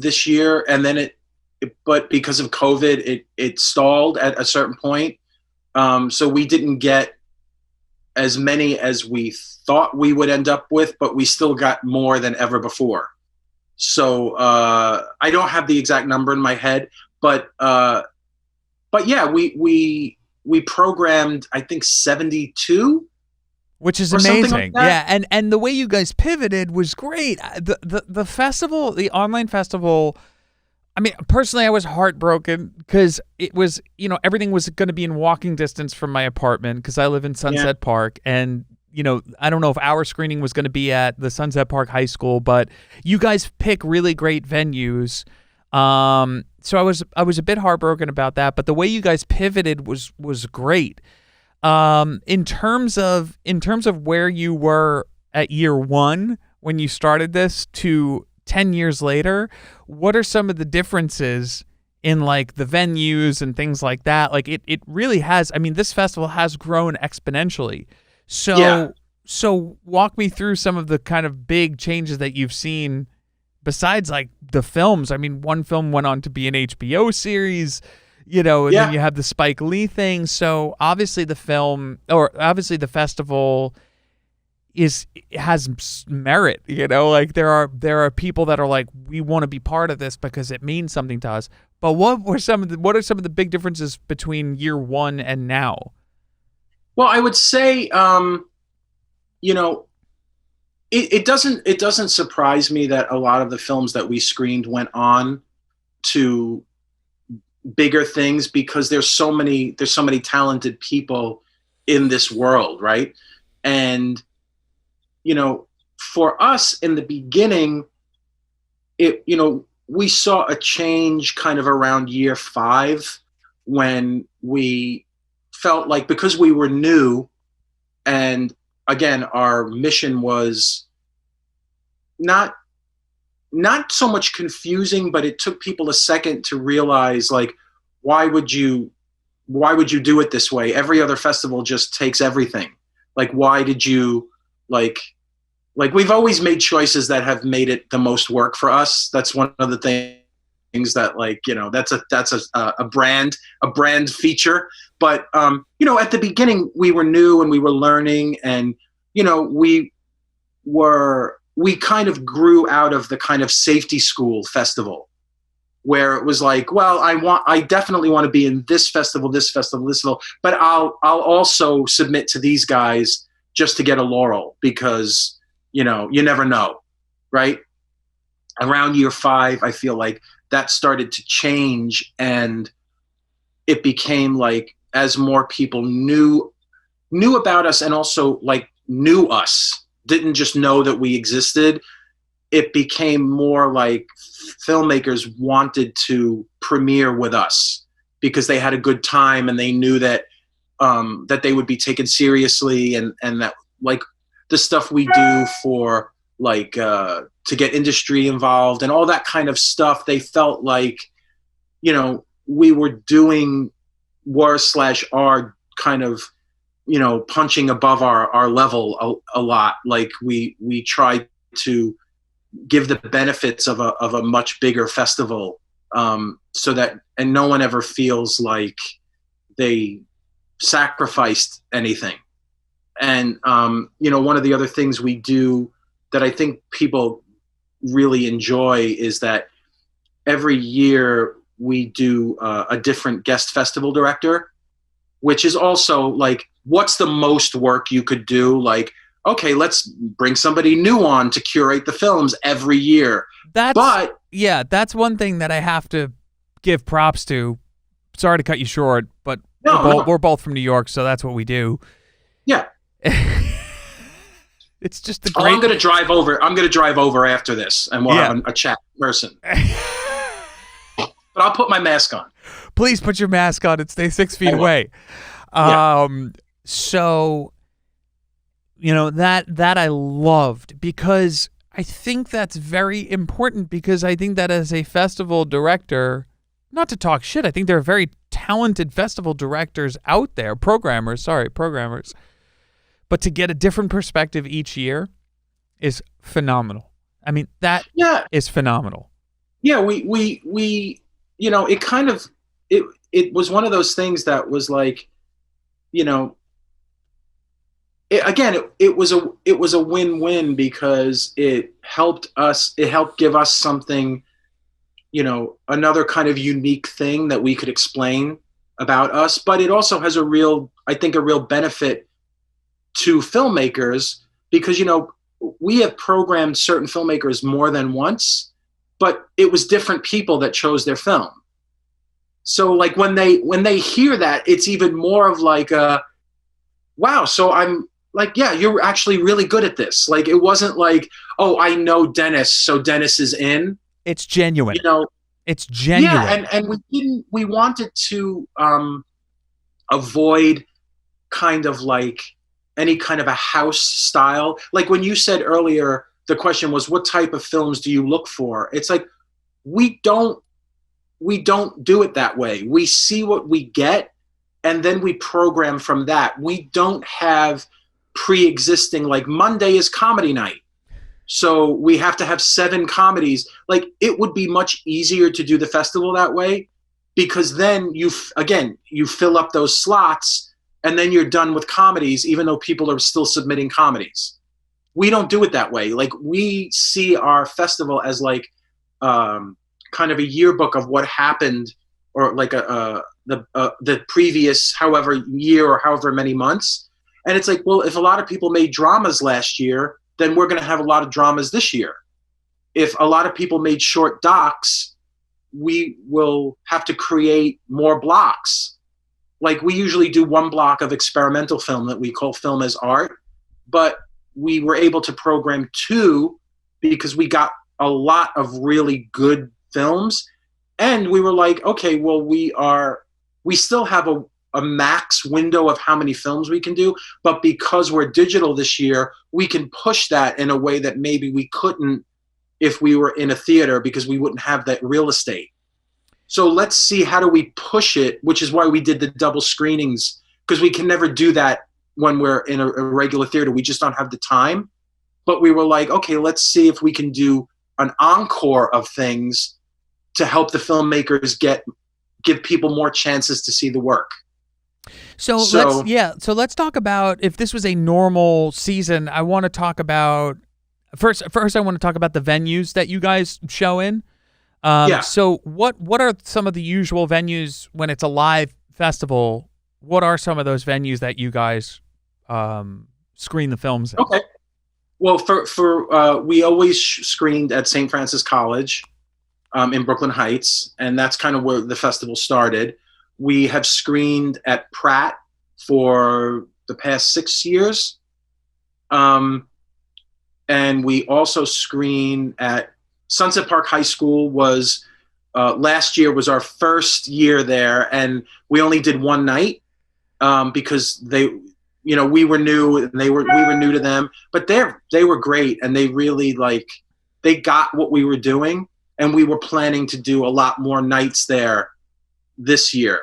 this year, and then but because of COVID, it stalled at a certain point. So we didn't get as many as we thought we would end up with, but we still got more than ever before. So I don't have the exact number in my head, but yeah, we programmed, I think, 72. Which is amazing. Like, yeah, and the way you guys pivoted was great. The festival, the online festival, I mean, personally, I was heartbroken because it was, everything was going to be in walking distance from my apartment because I live in Sunset Park, and I don't know if our screening was going to be at the Sunset Park High School, but you guys pick really great venues. So I was a bit heartbroken about that, but the way you guys pivoted was great. In terms of where you were at year one when you started this to 10 years later, what are some of the differences in, like, the venues and things like that? Like, it really has, I mean, this festival has grown exponentially. So walk me through some of the kind of big changes that you've seen besides, like, the films. I mean, one film went on to be an HBO series, and then you have the Spike Lee thing. So obviously the festival, has merit, like there are people that are like, we want to be part of this because it means something to us. But what are some of the big differences between year one and now? Well, I would say, it doesn't surprise me that a lot of the films that we screened went on to bigger things, because there's so many talented people in this world, right? And for us in the beginning, we saw a change kind of around year 5, when we felt like, because we were new, and again, our mission was not so much confusing, but it took people a second to realize, like, why would you do it this way? Every other festival just takes everything. Like, why did you like we've always made choices that have made it the most work for us. That's one of the things that, that's a brand feature. But at the beginning, we were new and we were learning, and we kind of grew out of the kind of safety school festival, where it was like, well, I definitely want to be in this festival, but I'll also submit to these guys just to get a laurel, because you never know, right? Around year 5, I feel like that started to change, and it became like, as more people knew about us, and also like knew us, didn't just know that we existed, it became more like filmmakers wanted to premiere with us because they had a good time, and they knew that that they would be taken seriously, and that, like, the stuff we do for, like, to get industry involved and all that kind of stuff, they felt like, we were doing /are kind of, punching above our level a lot. Like, we tried to give the benefits of a much bigger festival, so that, and no one ever feels like they sacrificed anything. And one of the other things we do that I think people really enjoy is that every year we do a different guest festival director, which is also like, what's the most work you could do? Like, okay, let's bring somebody new on to curate the films every year. That's one thing that I have to give props to. Sorry to cut you short, but we're both from New York, so that's what we do. Yeah. It's just the great. I'm going to drive over after this, and we'll have a chat in person. But I'll put my mask on. Please put your mask on and stay 6 feet away. So, that I loved, because I think that's very important, because I think that as a festival director, not to talk shit, I think there are very talented festival directors out there, programmers. But to get a different perspective each year is phenomenal. I mean, that is phenomenal. Yeah, we it kind of, it was one of those things that was like, it was a win-win, because it helped give us something, another kind of unique thing that we could explain about us. But it also has a real benefit to filmmakers, because we have programmed certain filmmakers more than once, but it was different people that chose their film. So like when they hear that, it's even more of like wow, so I'm like, yeah, you're actually really good at this. Like, it wasn't like, oh, I know Dennis, so Dennis is in. It's genuine. It's genuine. Yeah, and we wanted to avoid kind of like any kind of a house style. Like when you said earlier, the question was, what type of films do you look for? It's like, we don't do it that way. We see what we get, and then we program from that. We don't have pre-existing, like, Monday is comedy night, so we have to have 7 comedies. Like, it would be much easier to do the festival that way, because then you fill up those slots, and then you're done with comedies, even though people are still submitting comedies. we don't do it that way. Like, we see our festival as like kind of a yearbook of what happened, or like the previous however year or however many months. And it's like, well, if a lot of people made dramas last year, then we're going to have a lot of dramas this year. If a lot of people made short docs, we will have to create more blocks. Like, we usually do one block of experimental film that we call Film as Art, but we were able to program 2 because we got a lot of really good films. And we were like, okay, well, we still have a max window of how many films we can do, but because we're digital this year, we can push that in a way that maybe we couldn't if we were in a theater, because we wouldn't have that real estate. So let's see, how do we push it, which is why we did the double screenings, because we can never do that when we're in a regular theater. We just don't have the time. But we were like, okay, let's see if we can do an encore of things to help the filmmakers give people more chances to see the work. So let's talk about, if this was a normal season, I want to talk about first I want to talk about the venues that you guys show in. So what are some of the usual venues when it's a live festival? What are some of those venues that you guys screen the films in? Okay. Well, for we always screened at St. Francis College in Brooklyn Heights, and that's kind of where the festival started. We have screened at Pratt for the past 6 years. And we also screen at Sunset Park High School. Last year was our first year there, and we only did one night because we were new and we were new to them, but they were great, and they really they got what we were doing, and we were planning to do a lot more nights there this year.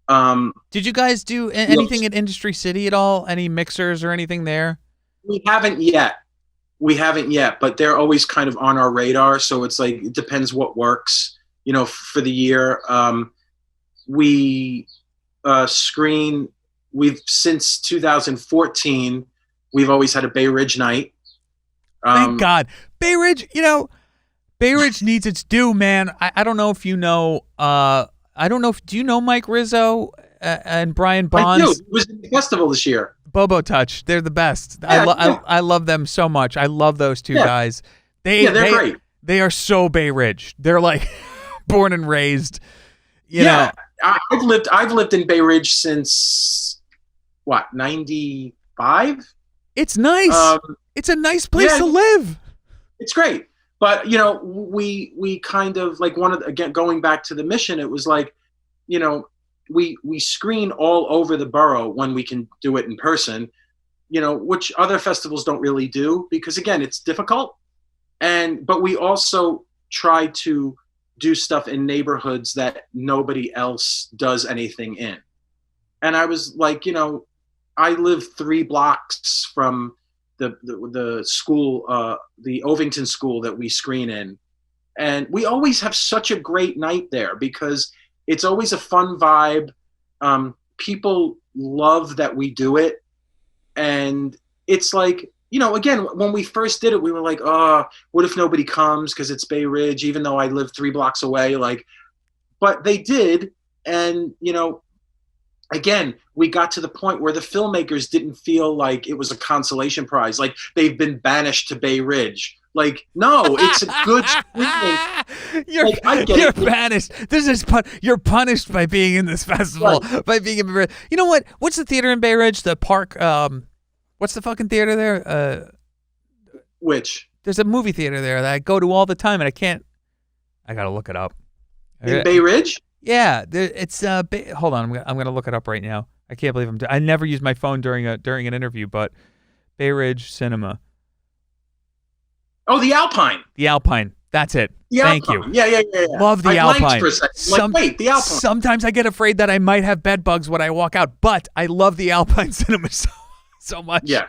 Did you guys do anything at Industry City at all? Any mixers or anything there? We haven't yet, but they're always kind of on our radar. So it's like, it depends what works, for the year. We screen, since 2014, we've always had a Bay Ridge night. Thank God. Bay Ridge, Bay Ridge needs its due, man. I don't know if you know, do you know Mike Rizzo and Brian Bonds? I do. It was in the festival this year. Bobo Touch, they're the best. Yeah, I love them so much. I love those two guys. They're great. They are so Bay Ridge. They're like born and raised. You know. I've lived in Bay Ridge since 95. It's nice. It's a nice place to live. It's great. But we kind of again, going back to the mission, it was like, we screen all over the borough when we can do it in person, which other festivals don't really do, because again, it's difficult. But we also try to do stuff in neighborhoods that nobody else does anything in. And I was like, I live 3 blocks from the school, the Ovington school that we screen in. And we always have such a great night there because it's always a fun vibe. People love that we do it. And it's like, again, when we first did it, we were like, what if nobody comes because it's Bay Ridge, even though I live 3 blocks away? But they did. And, again, we got to the point where the filmmakers didn't feel like it was a consolation prize. Like they've been banished to Bay Ridge. No, it's a good screening. You're banished. You're punished by being in this festival, by being in Bay Ridge. You know what? What's the theater in Bay Ridge? The park. What's the fucking theater there? Which? There's a movie theater there that I go to all the time, and I gotta look it up. In Bay Ridge? Yeah, it's hold on, I'm gonna look it up right now. I can't believe I never use my phone during an interview, but Bay Ridge Cinema. Oh, the Alpine. The Alpine. That's it. Thank you. Yeah. Love the Alpine. For a second. Wait, the Alpine. Sometimes I get afraid that I might have bed bugs when I walk out, but I love the Alpine Cinema so much. Yeah.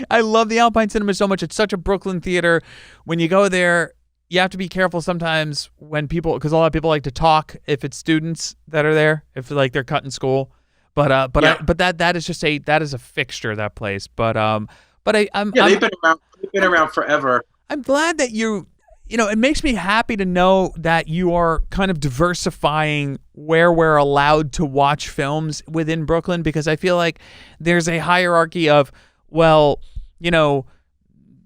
I love the Alpine Cinema so much. It's such a Brooklyn theater. When you go there, you have to be careful sometimes because a lot of people like to talk if it's students that are there, if they're cutting school. But that is a fixture, that place. But But Yeah, they've been around. They've been around forever. I'm glad that it makes me happy to know that you are kind of diversifying where we're allowed to watch films within Brooklyn, because I feel like there's a hierarchy of, well,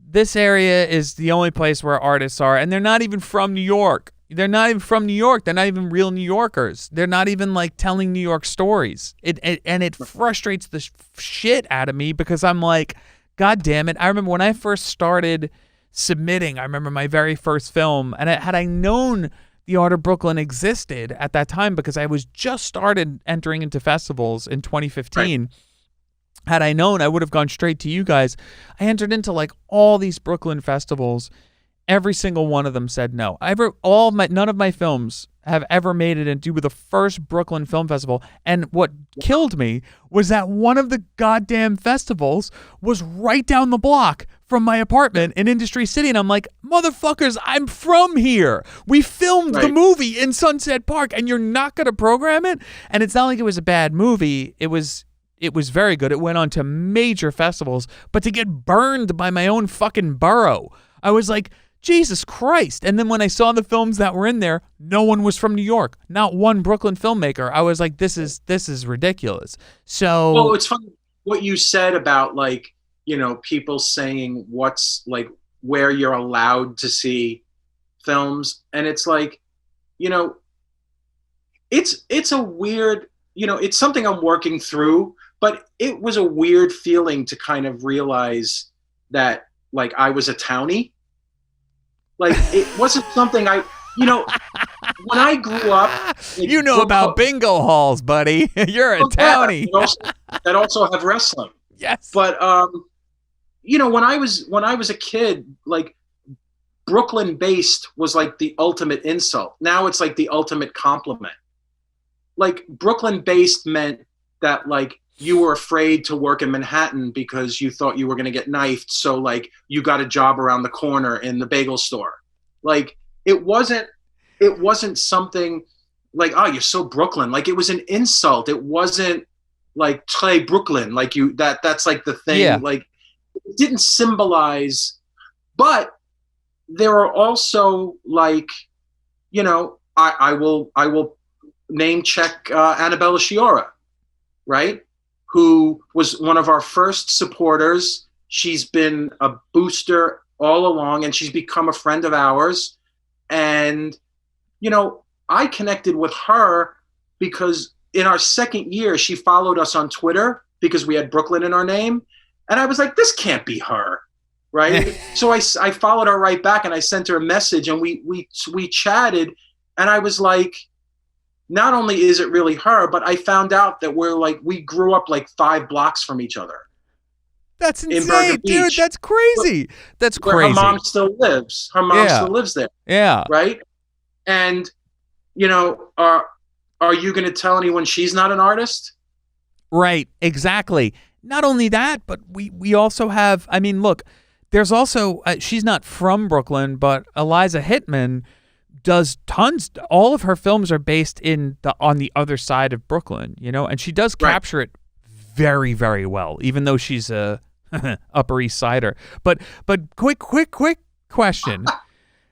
this area is the only place where artists are, and they're not even from New York. They're not even from New York. They're not even real New Yorkers. They're not even like telling New York stories. It frustrates the shit out of me, because I'm like, God damn it. I remember when I first started submitting, I remember my very first film, and had I known the Art of Brooklyn existed at that time, because I was just started entering into festivals in 2015. Right. Had I known, I would have gone straight to you guys. I entered into like all these Brooklyn festivals. Every single one of them said no. None of my films have ever made it into the first Brooklyn Film Festival. And what killed me was that one of the goddamn festivals was right down the block from my apartment in Industry City. And I'm like, motherfuckers, I'm from here. We filmed the movie in Sunset Park, and you're not going to program it? And it's not like it was a bad movie. It was very good. It went on to major festivals. But to get burned by my own fucking borough, I was like, Jesus Christ. And then when I saw the films that were in there, no one was from New York. Not one Brooklyn filmmaker. I was like, this is ridiculous. So, well, it's funny what you said about like, people saying what's like where you're allowed to see films. And it's like, it's a weird, it's something I'm working through, but it was a weird feeling to kind of realize that like I was a townie. Like, it wasn't something when I grew up... Like, about bingo halls, buddy. You're a townie. That also have wrestling. Yes. But, when I was a kid, like, Brooklyn-based was like the ultimate insult. Now it's like the ultimate compliment. Like, Brooklyn-based meant that, like, you were afraid to work in Manhattan because you thought you were going to get knifed. So like you got a job around the corner in the bagel store. Like it wasn't something like, oh, you're so Brooklyn. Like it was an insult. It wasn't like très Brooklyn. Like that's like the thing. Yeah. Like it didn't symbolize, but there are also like, I will name check Annabella Sciorra, right? Who was one of our first supporters. She's been a booster all along, and she's become a friend of ours. And, I connected with her because in our second year, she followed us on Twitter because we had Brooklyn in our name. And I was like, this can't be her, right? So I followed her right back, and I sent her a message, and we chatted, and I was like, not only is it really her, but I found out that we grew up like 5 blocks from each other. That's insane, dude. That's crazy. That's crazy. Where her mom still lives. Her mom still lives there. Yeah. Right? And, are you going to tell anyone she's not an artist? Right. Exactly. Not only that, but we also have, I mean, look, there's also, she's not from Brooklyn, but Eliza Hittman does tons. All of her films are based on the other side of Brooklyn, and she does capture it very, very well, even though she's a Upper East Sider. But quick question.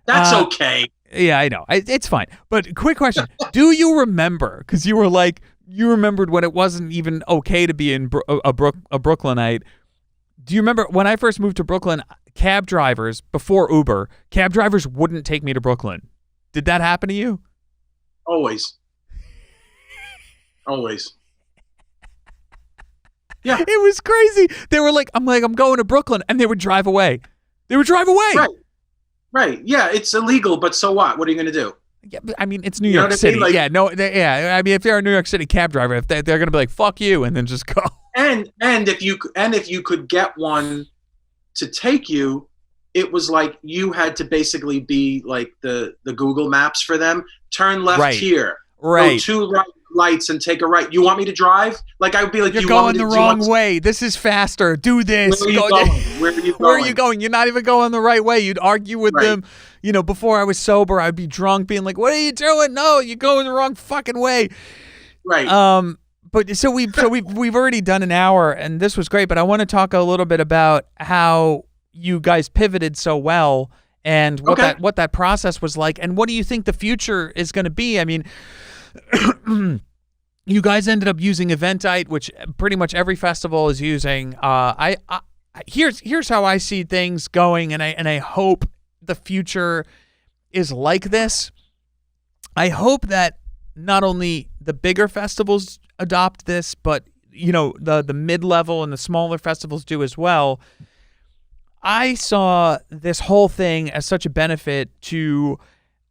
That's okay. Yeah, I know. It's fine. But quick question. Do you remember, because you were like, you remembered when it wasn't even okay to be in a Brooklynite. Do you remember when I first moved to Brooklyn, cab drivers, before Uber, cab drivers wouldn't take me to Brooklyn? Did that happen to you? Always. Always. Yeah. It was crazy. They were like, I'm going to Brooklyn, and they would drive away. Right. Yeah, it's illegal, but so what? What are you going to do? Yeah, but, I mean, it's New York City. Like, I mean, if you're a New York City cab driver, if they're going to be like, fuck you, and then just go. And if you could get one to take you, it was like you had to basically be like the Google Maps for them. Turn left here. Right. Go 2 right lights and take a right. You want me to drive? Like I would be like, you're going the wrong way. This is faster. Do this. Where are you going? Where are you going? Where are you going? You're not even going the right way. You'd argue with them. Before I was sober, I'd be drunk, being like, "What are you doing? No, you're going the wrong fucking way." Right. But we've already done an hour, and this was great. But I want to talk a little bit about how you guys pivoted so well, and what that process was like, and what do you think the future is going to be? I mean, you guys ended up using Eventite, which pretty much every festival is using. Here's how I see things going, and I hope the future is like this. I hope that not only the bigger festivals adopt this, but the mid-level and the smaller festivals do as well. I saw this whole thing as such a benefit to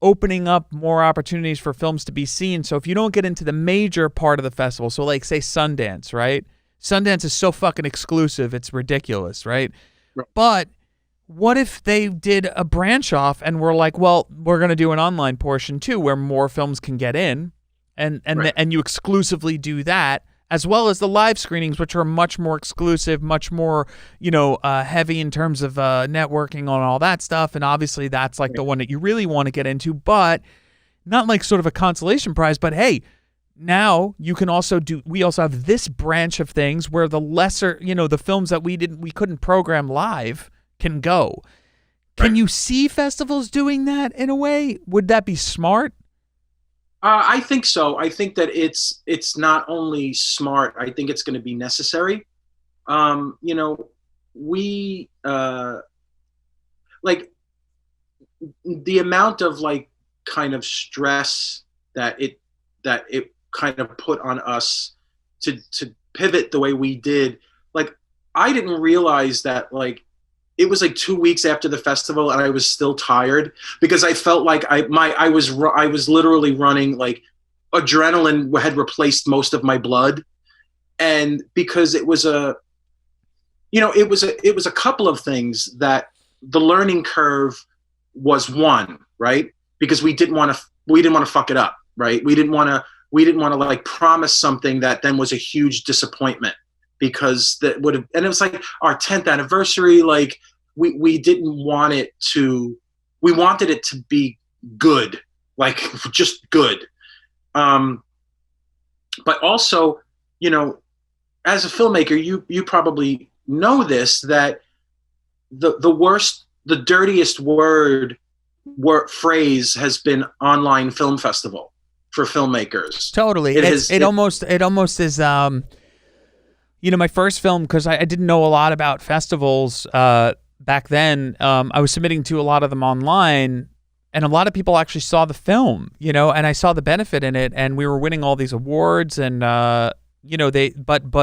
opening up more opportunities for films to be seen. So if you don't get into the major part of the festival, so like say Sundance, right? Sundance is so fucking exclusive, it's ridiculous, right? But what if they did a branch off and we're like, well, we're going to do an online portion too, where more films can get in, and you exclusively do that, as well as the live screenings, which are much more exclusive, much more, heavy in terms of networking on all that stuff. And obviously that's like the one that you really want to get into, but not like sort of a consolation prize, but hey, now you can also we also have this branch of things where the lesser, the films that we couldn't program live can go. Can you see festivals doing that in a way? Would that be smart? I think so. I think that it's not only smart, I think it's going to be necessary. We like the amount of like kind of stress that it kind of put on us to pivot the way we did. Like, I didn't realize that like it was like 2 weeks after the festival and I was still tired because I felt like I was literally running, like adrenaline had replaced most of my blood. And because it was a couple of things that the learning curve was one, right? Because we didn't want to fuck it up, right? We didn't want to like promise something that then was a huge disappointment. Because that would have, and it was like our 10th anniversary. Like we didn't want it to, we wanted it to be good, like just good. But also, as a filmmaker, you probably know this, that the dirtiest phrase has been online film festival for filmmakers. Totally. It almost is, my first film, because I didn't know a lot about festivals back then. I was submitting to a lot of them online, and a lot of people actually saw the film, and I saw the benefit in it, and we were winning all these awards, and but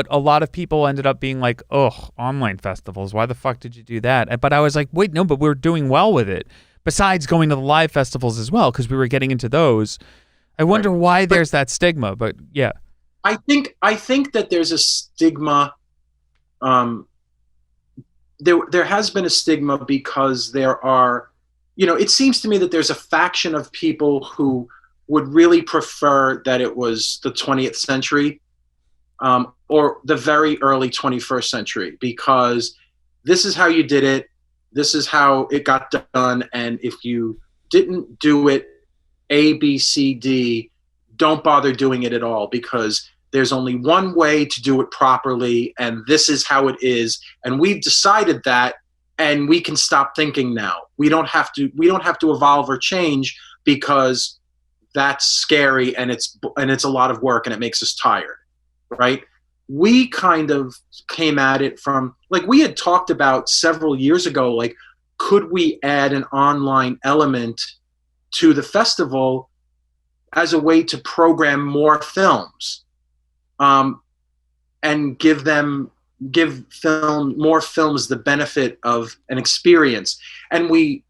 a lot of people ended up being like, "Ugh, online festivals, why the fuck did you do that?" But I was like, "Wait, no, but we were doing well with it. Besides going to the live festivals as well, because we were getting into those." I wonder why there's that stigma, but yeah. I think that there's a stigma. There has been a stigma because there are, it seems to me that there's a faction of people who would really prefer that it was the 20th century or the very early 21st century, because this is how you did it. This is how it got done. And if you didn't do it A, B, C, D, don't bother doing it at all, because there's only one way to do it properly, and this is how it is. And we've decided that, and we can stop thinking now. We don't have to evolve or change, because that's scary and it's a lot of work and it makes us tired, right? We kind of came at it from, like, we had talked about several years ago, like, could we add an online element to the festival as a way to program more films, and give more films the benefit of an experience. And we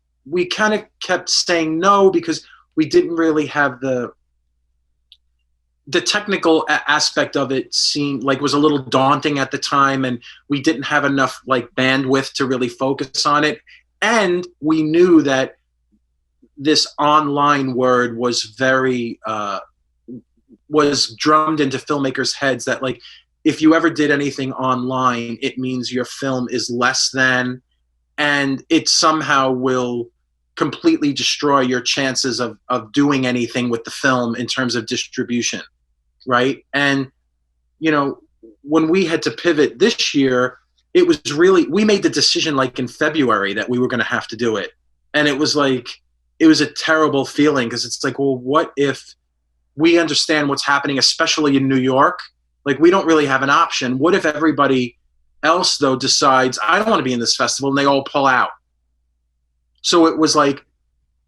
kind of kept saying no, because we didn't really have the technical aspect of it seemed like was a little daunting at the time, and we didn't have enough like bandwidth to really focus on it. And we knew that this online word was very was drummed into filmmakers' heads, that like, if you ever did anything online, it means your film is less than, and it somehow will completely destroy your chances of doing anything with the film in terms of distribution, right? And you know, when we had to pivot this year, it was really, we made the decision like in February that we were going to have to do it. And it was like, it was a terrible feeling because it's like, well, what if we understand what's happening, especially in New York? Like, we don't really have an option. What if everybody else, though, decides, I don't want to be in this festival, and they all pull out? So it was like,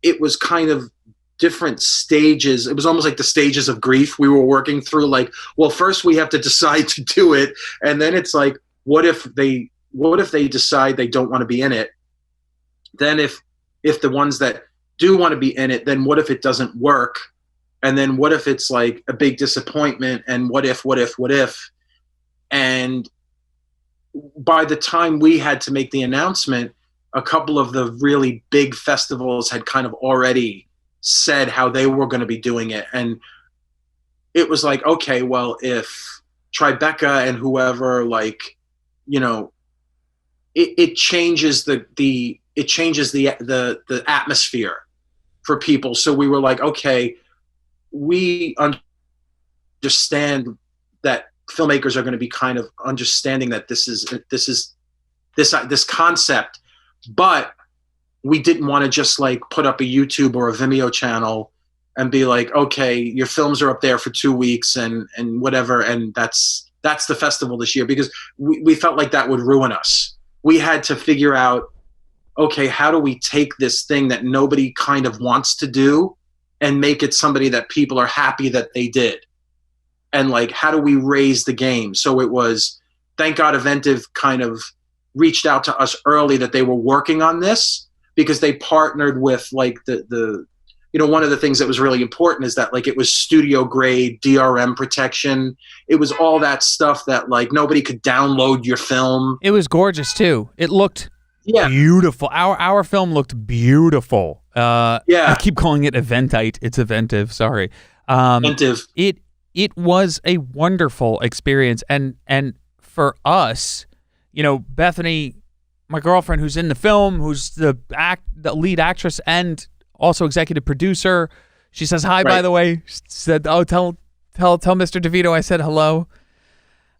it was kind of different stages. It was almost like the stages of grief we were working through. Like, well, first we have to decide to do it. And then it's like, what if they decide they don't want to be in it? Then if the ones that do want to be in it, then what if it doesn't work? And then what if it's like a big disappointment? And what if? And by the time we had to make the announcement, a couple of the really big festivals had kind of already said how they were going to be doing it. And it was like, okay, well, if Tribeca and whoever, like, you know, it changes the atmosphere for people. So we were like, okay, we understand that filmmakers are going to be kind of understanding that this concept, but we didn't want to just like put up a YouTube or a Vimeo channel and be like, okay, your films are up there for 2 weeks and whatever, and that's the festival this year, because we felt like that would ruin us. We had to figure out, okay, how do we take this thing that nobody kind of wants to do and make it somebody that people are happy that they did? And like, how do we raise the game? So it was, thank God Eventive kind of reached out to us early that they were working on this, because they partnered with like the you know, one of the things that was really important is that like it was studio grade DRM protection. It was all that stuff that like nobody could download your film. It was gorgeous too. It looked beautiful. Our film looked beautiful. I keep calling it Eventite. It's Eventive. Sorry. Eventive. It was a wonderful experience, and for us, you know, Bethany, my girlfriend, who's in the film, who's the lead actress and also executive producer, she says hi. Right. By the way, she said, "Oh, tell Mr. DeVito I said hello."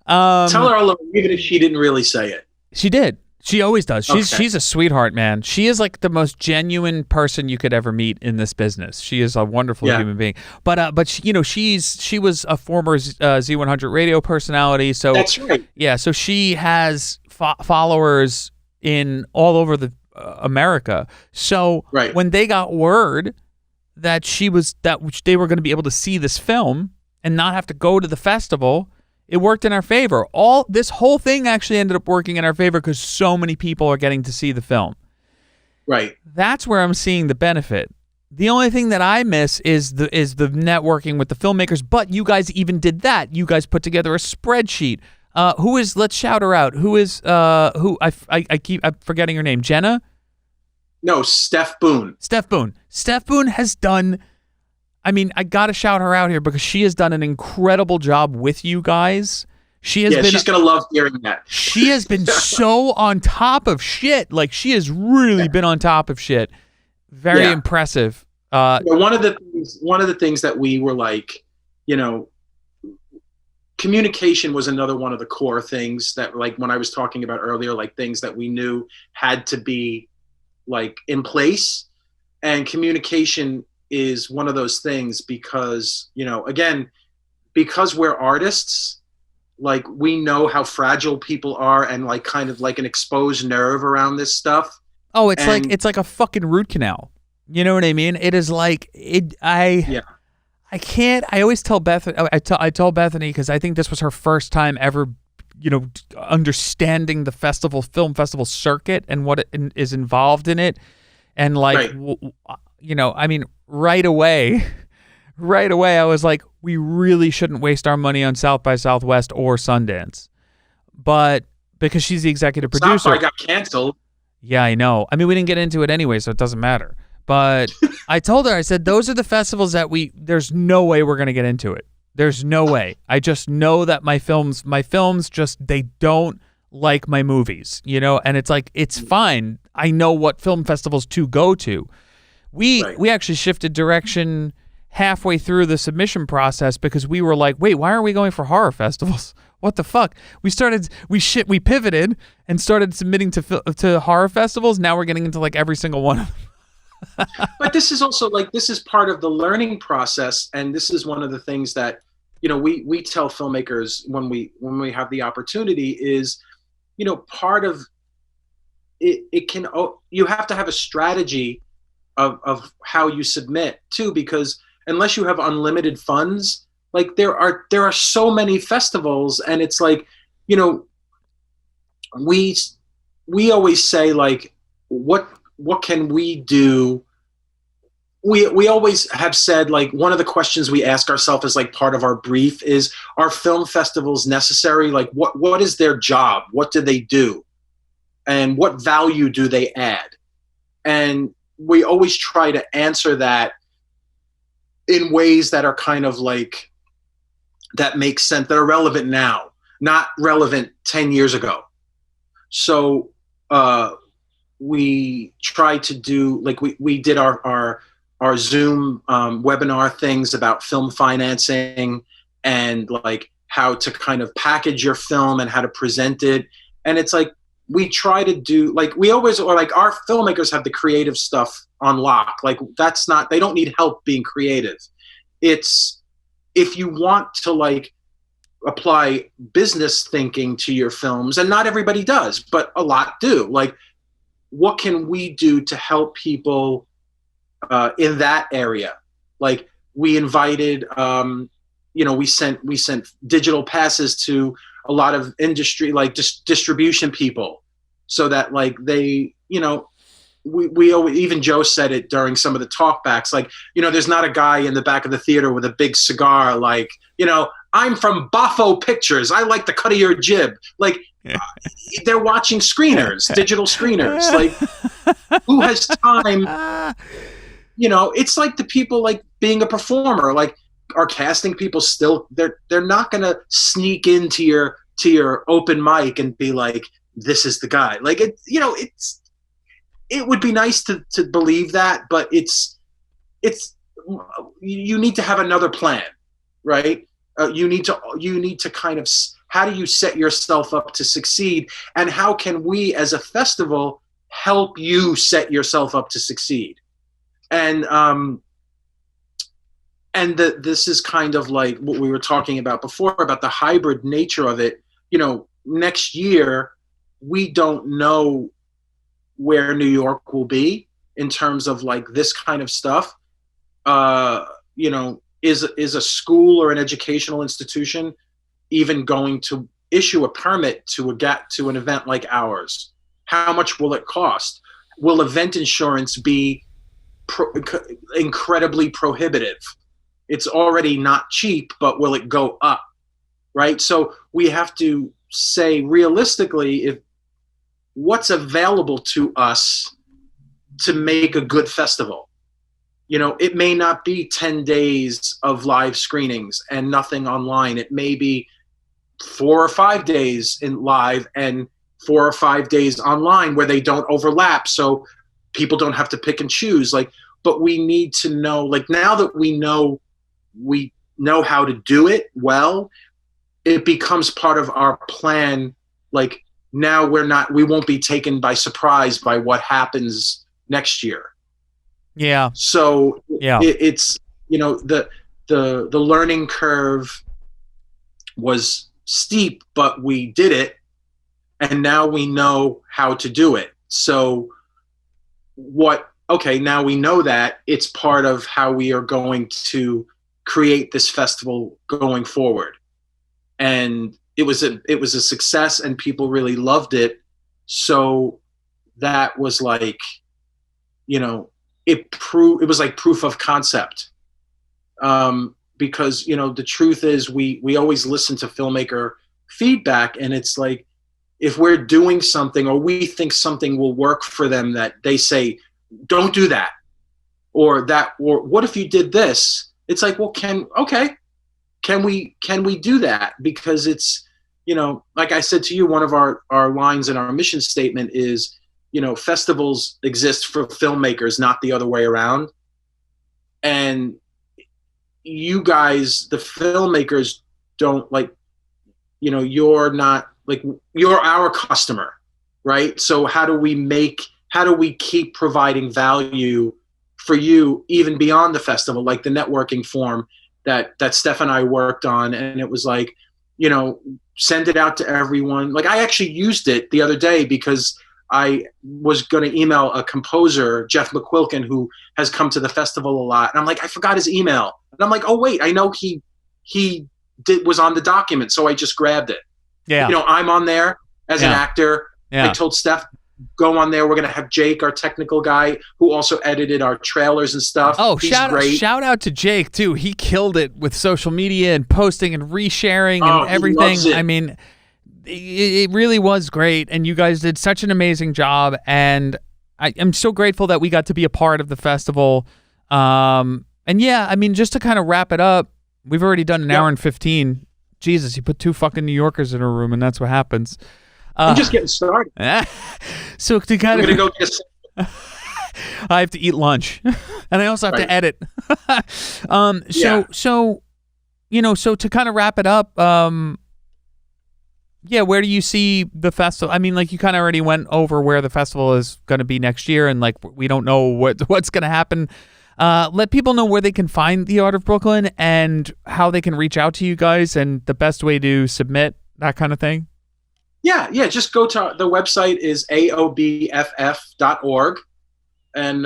Tell her hello, even if she didn't really say it. She did. She always does. She's a sweetheart, man. She is like the most genuine person you could ever meet in this business. She is a wonderful human being. But she, you know, she was a former Z100 radio personality. So that's right. Yeah. So she has followers in all over the America. So when they got word that they were going to be able to see this film and not have to go to the festival, it worked in our favor. This whole thing actually ended up working in our favor because so many people are getting to see the film. Right. That's where I'm seeing the benefit. The only thing that I miss is the networking with the filmmakers, but you guys even did that. You guys put together a spreadsheet. Let's shout her out. I'm forgetting her name. Jenna? No, Steph Boone. Steph Boone has done, I mean, I got to shout her out here because she has done an incredible job with you guys. She's going to love hearing that. She has been so on top of shit. Like, she has really been on top of shit. Very impressive. One of the things that we were like, you know, communication was another one of the core things that, like, when I was talking about earlier, like things that we knew had to be like in place. And communication is one of those things because, you know, again, because we're artists, like we know how fragile people are and like kind of like an exposed nerve around this stuff. Oh, it's like a fucking root canal. You know what I mean? It is like I can't. I always tell Bethany. I told Bethany because I think this was her first time ever, you know, understanding the film festival circuit and what is involved in it, and like, you know, I mean, right away, I was like, we really shouldn't waste our money on South by Southwest or Sundance, but because she's the executive producer, South by got canceled. Yeah, I know. I mean, we didn't get into it anyway, so it doesn't matter. But I told her, I said, those are the festivals that there's no way we're going to get into it. There's no way. I just know that my films just, they don't like my movies, you know? And it's like, it's fine. I know what film festivals to go to. We actually shifted direction halfway through the submission process because we were like, wait, why aren't we going for horror festivals? What the fuck? We pivoted and started submitting to horror festivals. Now we're getting into like every single one of them. But this is also like, this is part of the learning process, and this is one of the things that, you know, we tell filmmakers when we have the opportunity is, you know, part of it, you have to have a strategy of how you submit too, because unless you have unlimited funds, like there are so many festivals, and it's like, you know, we always say like, what can we do? We always have said, like, one of the questions we ask ourselves as like part of our brief is, are film festivals necessary? Like what is their job? What do they do? And what value do they add? And we always try to answer that in ways that are kind of like, that make sense, that are relevant now, not relevant 10 years ago. So we try to do, like we did our Zoom webinar things about film financing and like how to kind of package your film and how to present it. And it's like, we try to do, like, we always, or like, our filmmakers have the creative stuff on lock. Like, that's not, they don't need help being creative. It's, if you want to like apply business thinking to your films, and not everybody does, but a lot do, like, what can we do to help people in that area? Like, we invited, you know, we sent digital passes to a lot of industry, like distribution people, so that like they, you know, we always, even Joe said it during some of the talkbacks, like, you know, there's not a guy in the back of the theater with a big cigar, like, you know, I'm from Boffo Pictures, I like the cut of your jib. Like, they're watching screeners, digital screeners. Like, who has time? You know, it's like the people like being a performer, like, are casting people still, they're not gonna sneak into your open mic and be like, this is the guy. Like, it, you know, it would be nice to believe that, but it's you need to have another plan, right? You need to kind of, how do you set yourself up to succeed, and how can we as a festival help you set yourself up to succeed? And this is kind of like what we were talking about before, about the hybrid nature of it. You know, next year, we don't know where New York will be in terms of like this kind of stuff. You know, is a school or an educational institution even going to issue a permit to an event like ours? How much will it cost? Will event insurance be incredibly prohibitive? It's already not cheap, but will it go up? Right? So we have to say realistically, if what's available to us to make a good festival. You know, it may not be 10 days of live screenings and nothing online. It may be 4 or 5 days in live and 4 or 5 days online where they don't overlap, so people don't have to pick and choose. Like, but we need to know, like, now that we know how to do it well, it becomes part of our plan. Like, now we won't be taken by surprise by what happens next year. Yeah. So yeah, it's, you know, the learning curve was steep, but we did it, and now we know how to do it. So now we know that it's part of how we are going to create this festival going forward. And it was a success, and people really loved it. So that was like, you know, it was like proof of concept. Because, you know, the truth is we always listen to filmmaker feedback, and it's like, if we're doing something or we think something will work for them, that they say, don't do that, or what if you did this? It's like, well, can we do that? Because it's, you know, like I said to you, one of our lines in our mission statement is, you know, festivals exist for filmmakers, not the other way around. And you guys, the filmmakers, don't like, you're not like, you're our customer, right? So how do we keep providing value for you even beyond the festival, like the networking form that Steph and I worked on? And it was like, send it out to everyone. Like, I actually used it the other day because I was going to email a composer, Jeff McQuilkin, who has come to the festival a lot. And I'm like, I forgot his email. And I'm like, oh wait, I know he was on the document. So I just grabbed it. Yeah. I'm on there as an actor. Yeah. I told Steph, go on there. We're going to have Jake, our technical guy, who also edited our trailers and stuff. Oh, He's shout great. out to Jake too. He killed it with social media and posting and resharing and everything. He loves it. I mean, it really was great, and you guys did such an amazing job, and I am so grateful that we got to be a part of the festival. And yeah, I mean, just to kind of wrap it up, we've already done an hour and 15. Jesus, you put two fucking New Yorkers in a room, and that's what happens. I'm just getting started. So to kind I'm of, going to go get I have to eat lunch, and I also have to edit. So to kind of wrap it up, yeah, where do you see the festival? I mean, like, you kind of already went over where the festival is going to be next year, and like, we don't know what's going to happen. Let people know where they can find The Art of Brooklyn and how they can reach out to you guys and the best way to submit, that kind of thing. Yeah. Just go to the website is aobff.org. And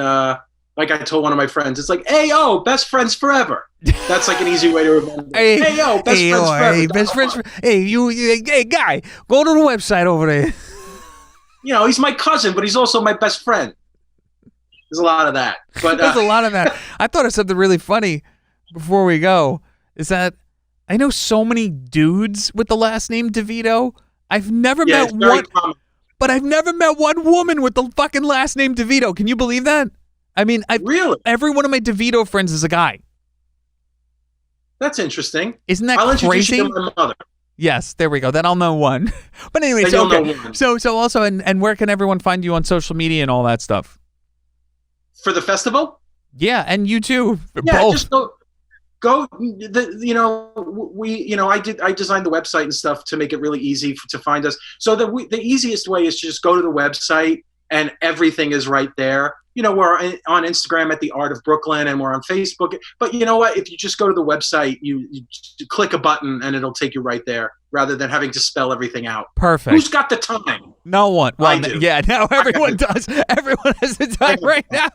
like I told one of my friends, it's like, AO, best friends forever. That's like an easy way to remember. AO, best friends forever. Hey, best friends. Hey, guy, go to the website over there. He's my cousin, but he's also my best friend. There's a lot of that. But there's a lot of that. I thought of something really funny before we go. Is that I know so many dudes with the last name DeVito. I've never met one, but I've never met one woman with the fucking last name DeVito. Can you believe that? I mean, really? Every one of my DeVito friends is a guy. That's interesting. Isn't that I'll crazy? Introduce you to my mother. Yes, there we go. Then I'll know one. But anyway, so also, and where can everyone find you on social media and all that stuff? For the festival? Yeah, and you too. Yeah, both. Just go. I designed the website and stuff to make it really easy to find us. So the easiest way is to just go to the website and everything is right there. We're on Instagram at The Art of Brooklyn, and we're on Facebook. But you know what? If you just go to the website, you click a button and it'll take you right there, rather than having to spell everything out. Perfect. Who's got the time? No one. Well, I do. Yeah, now everyone does. Everyone has the time right now.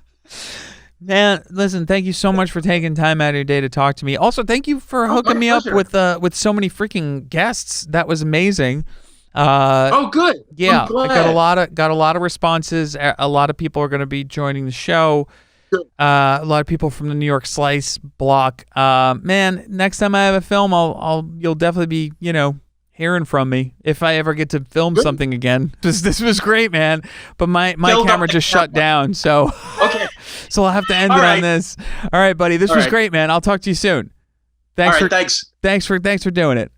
Man, listen, thank you so much for taking time out of your day to talk to me. Also, thank you for hooking me up with so many freaking guests. That was amazing. Good. Yeah, I got a lot of responses. A lot of people are going to be joining the show. Good. A lot of people from the New York Slice block. Man, next time I have a film, you'll definitely be, hearing from me if I ever get to film something again. This was great, man. But my camera just shut down, so okay. So I'll have to end it on this. All right, buddy. This was great, man. I'll talk to you soon. Thanks. Thanks. Thanks for doing it.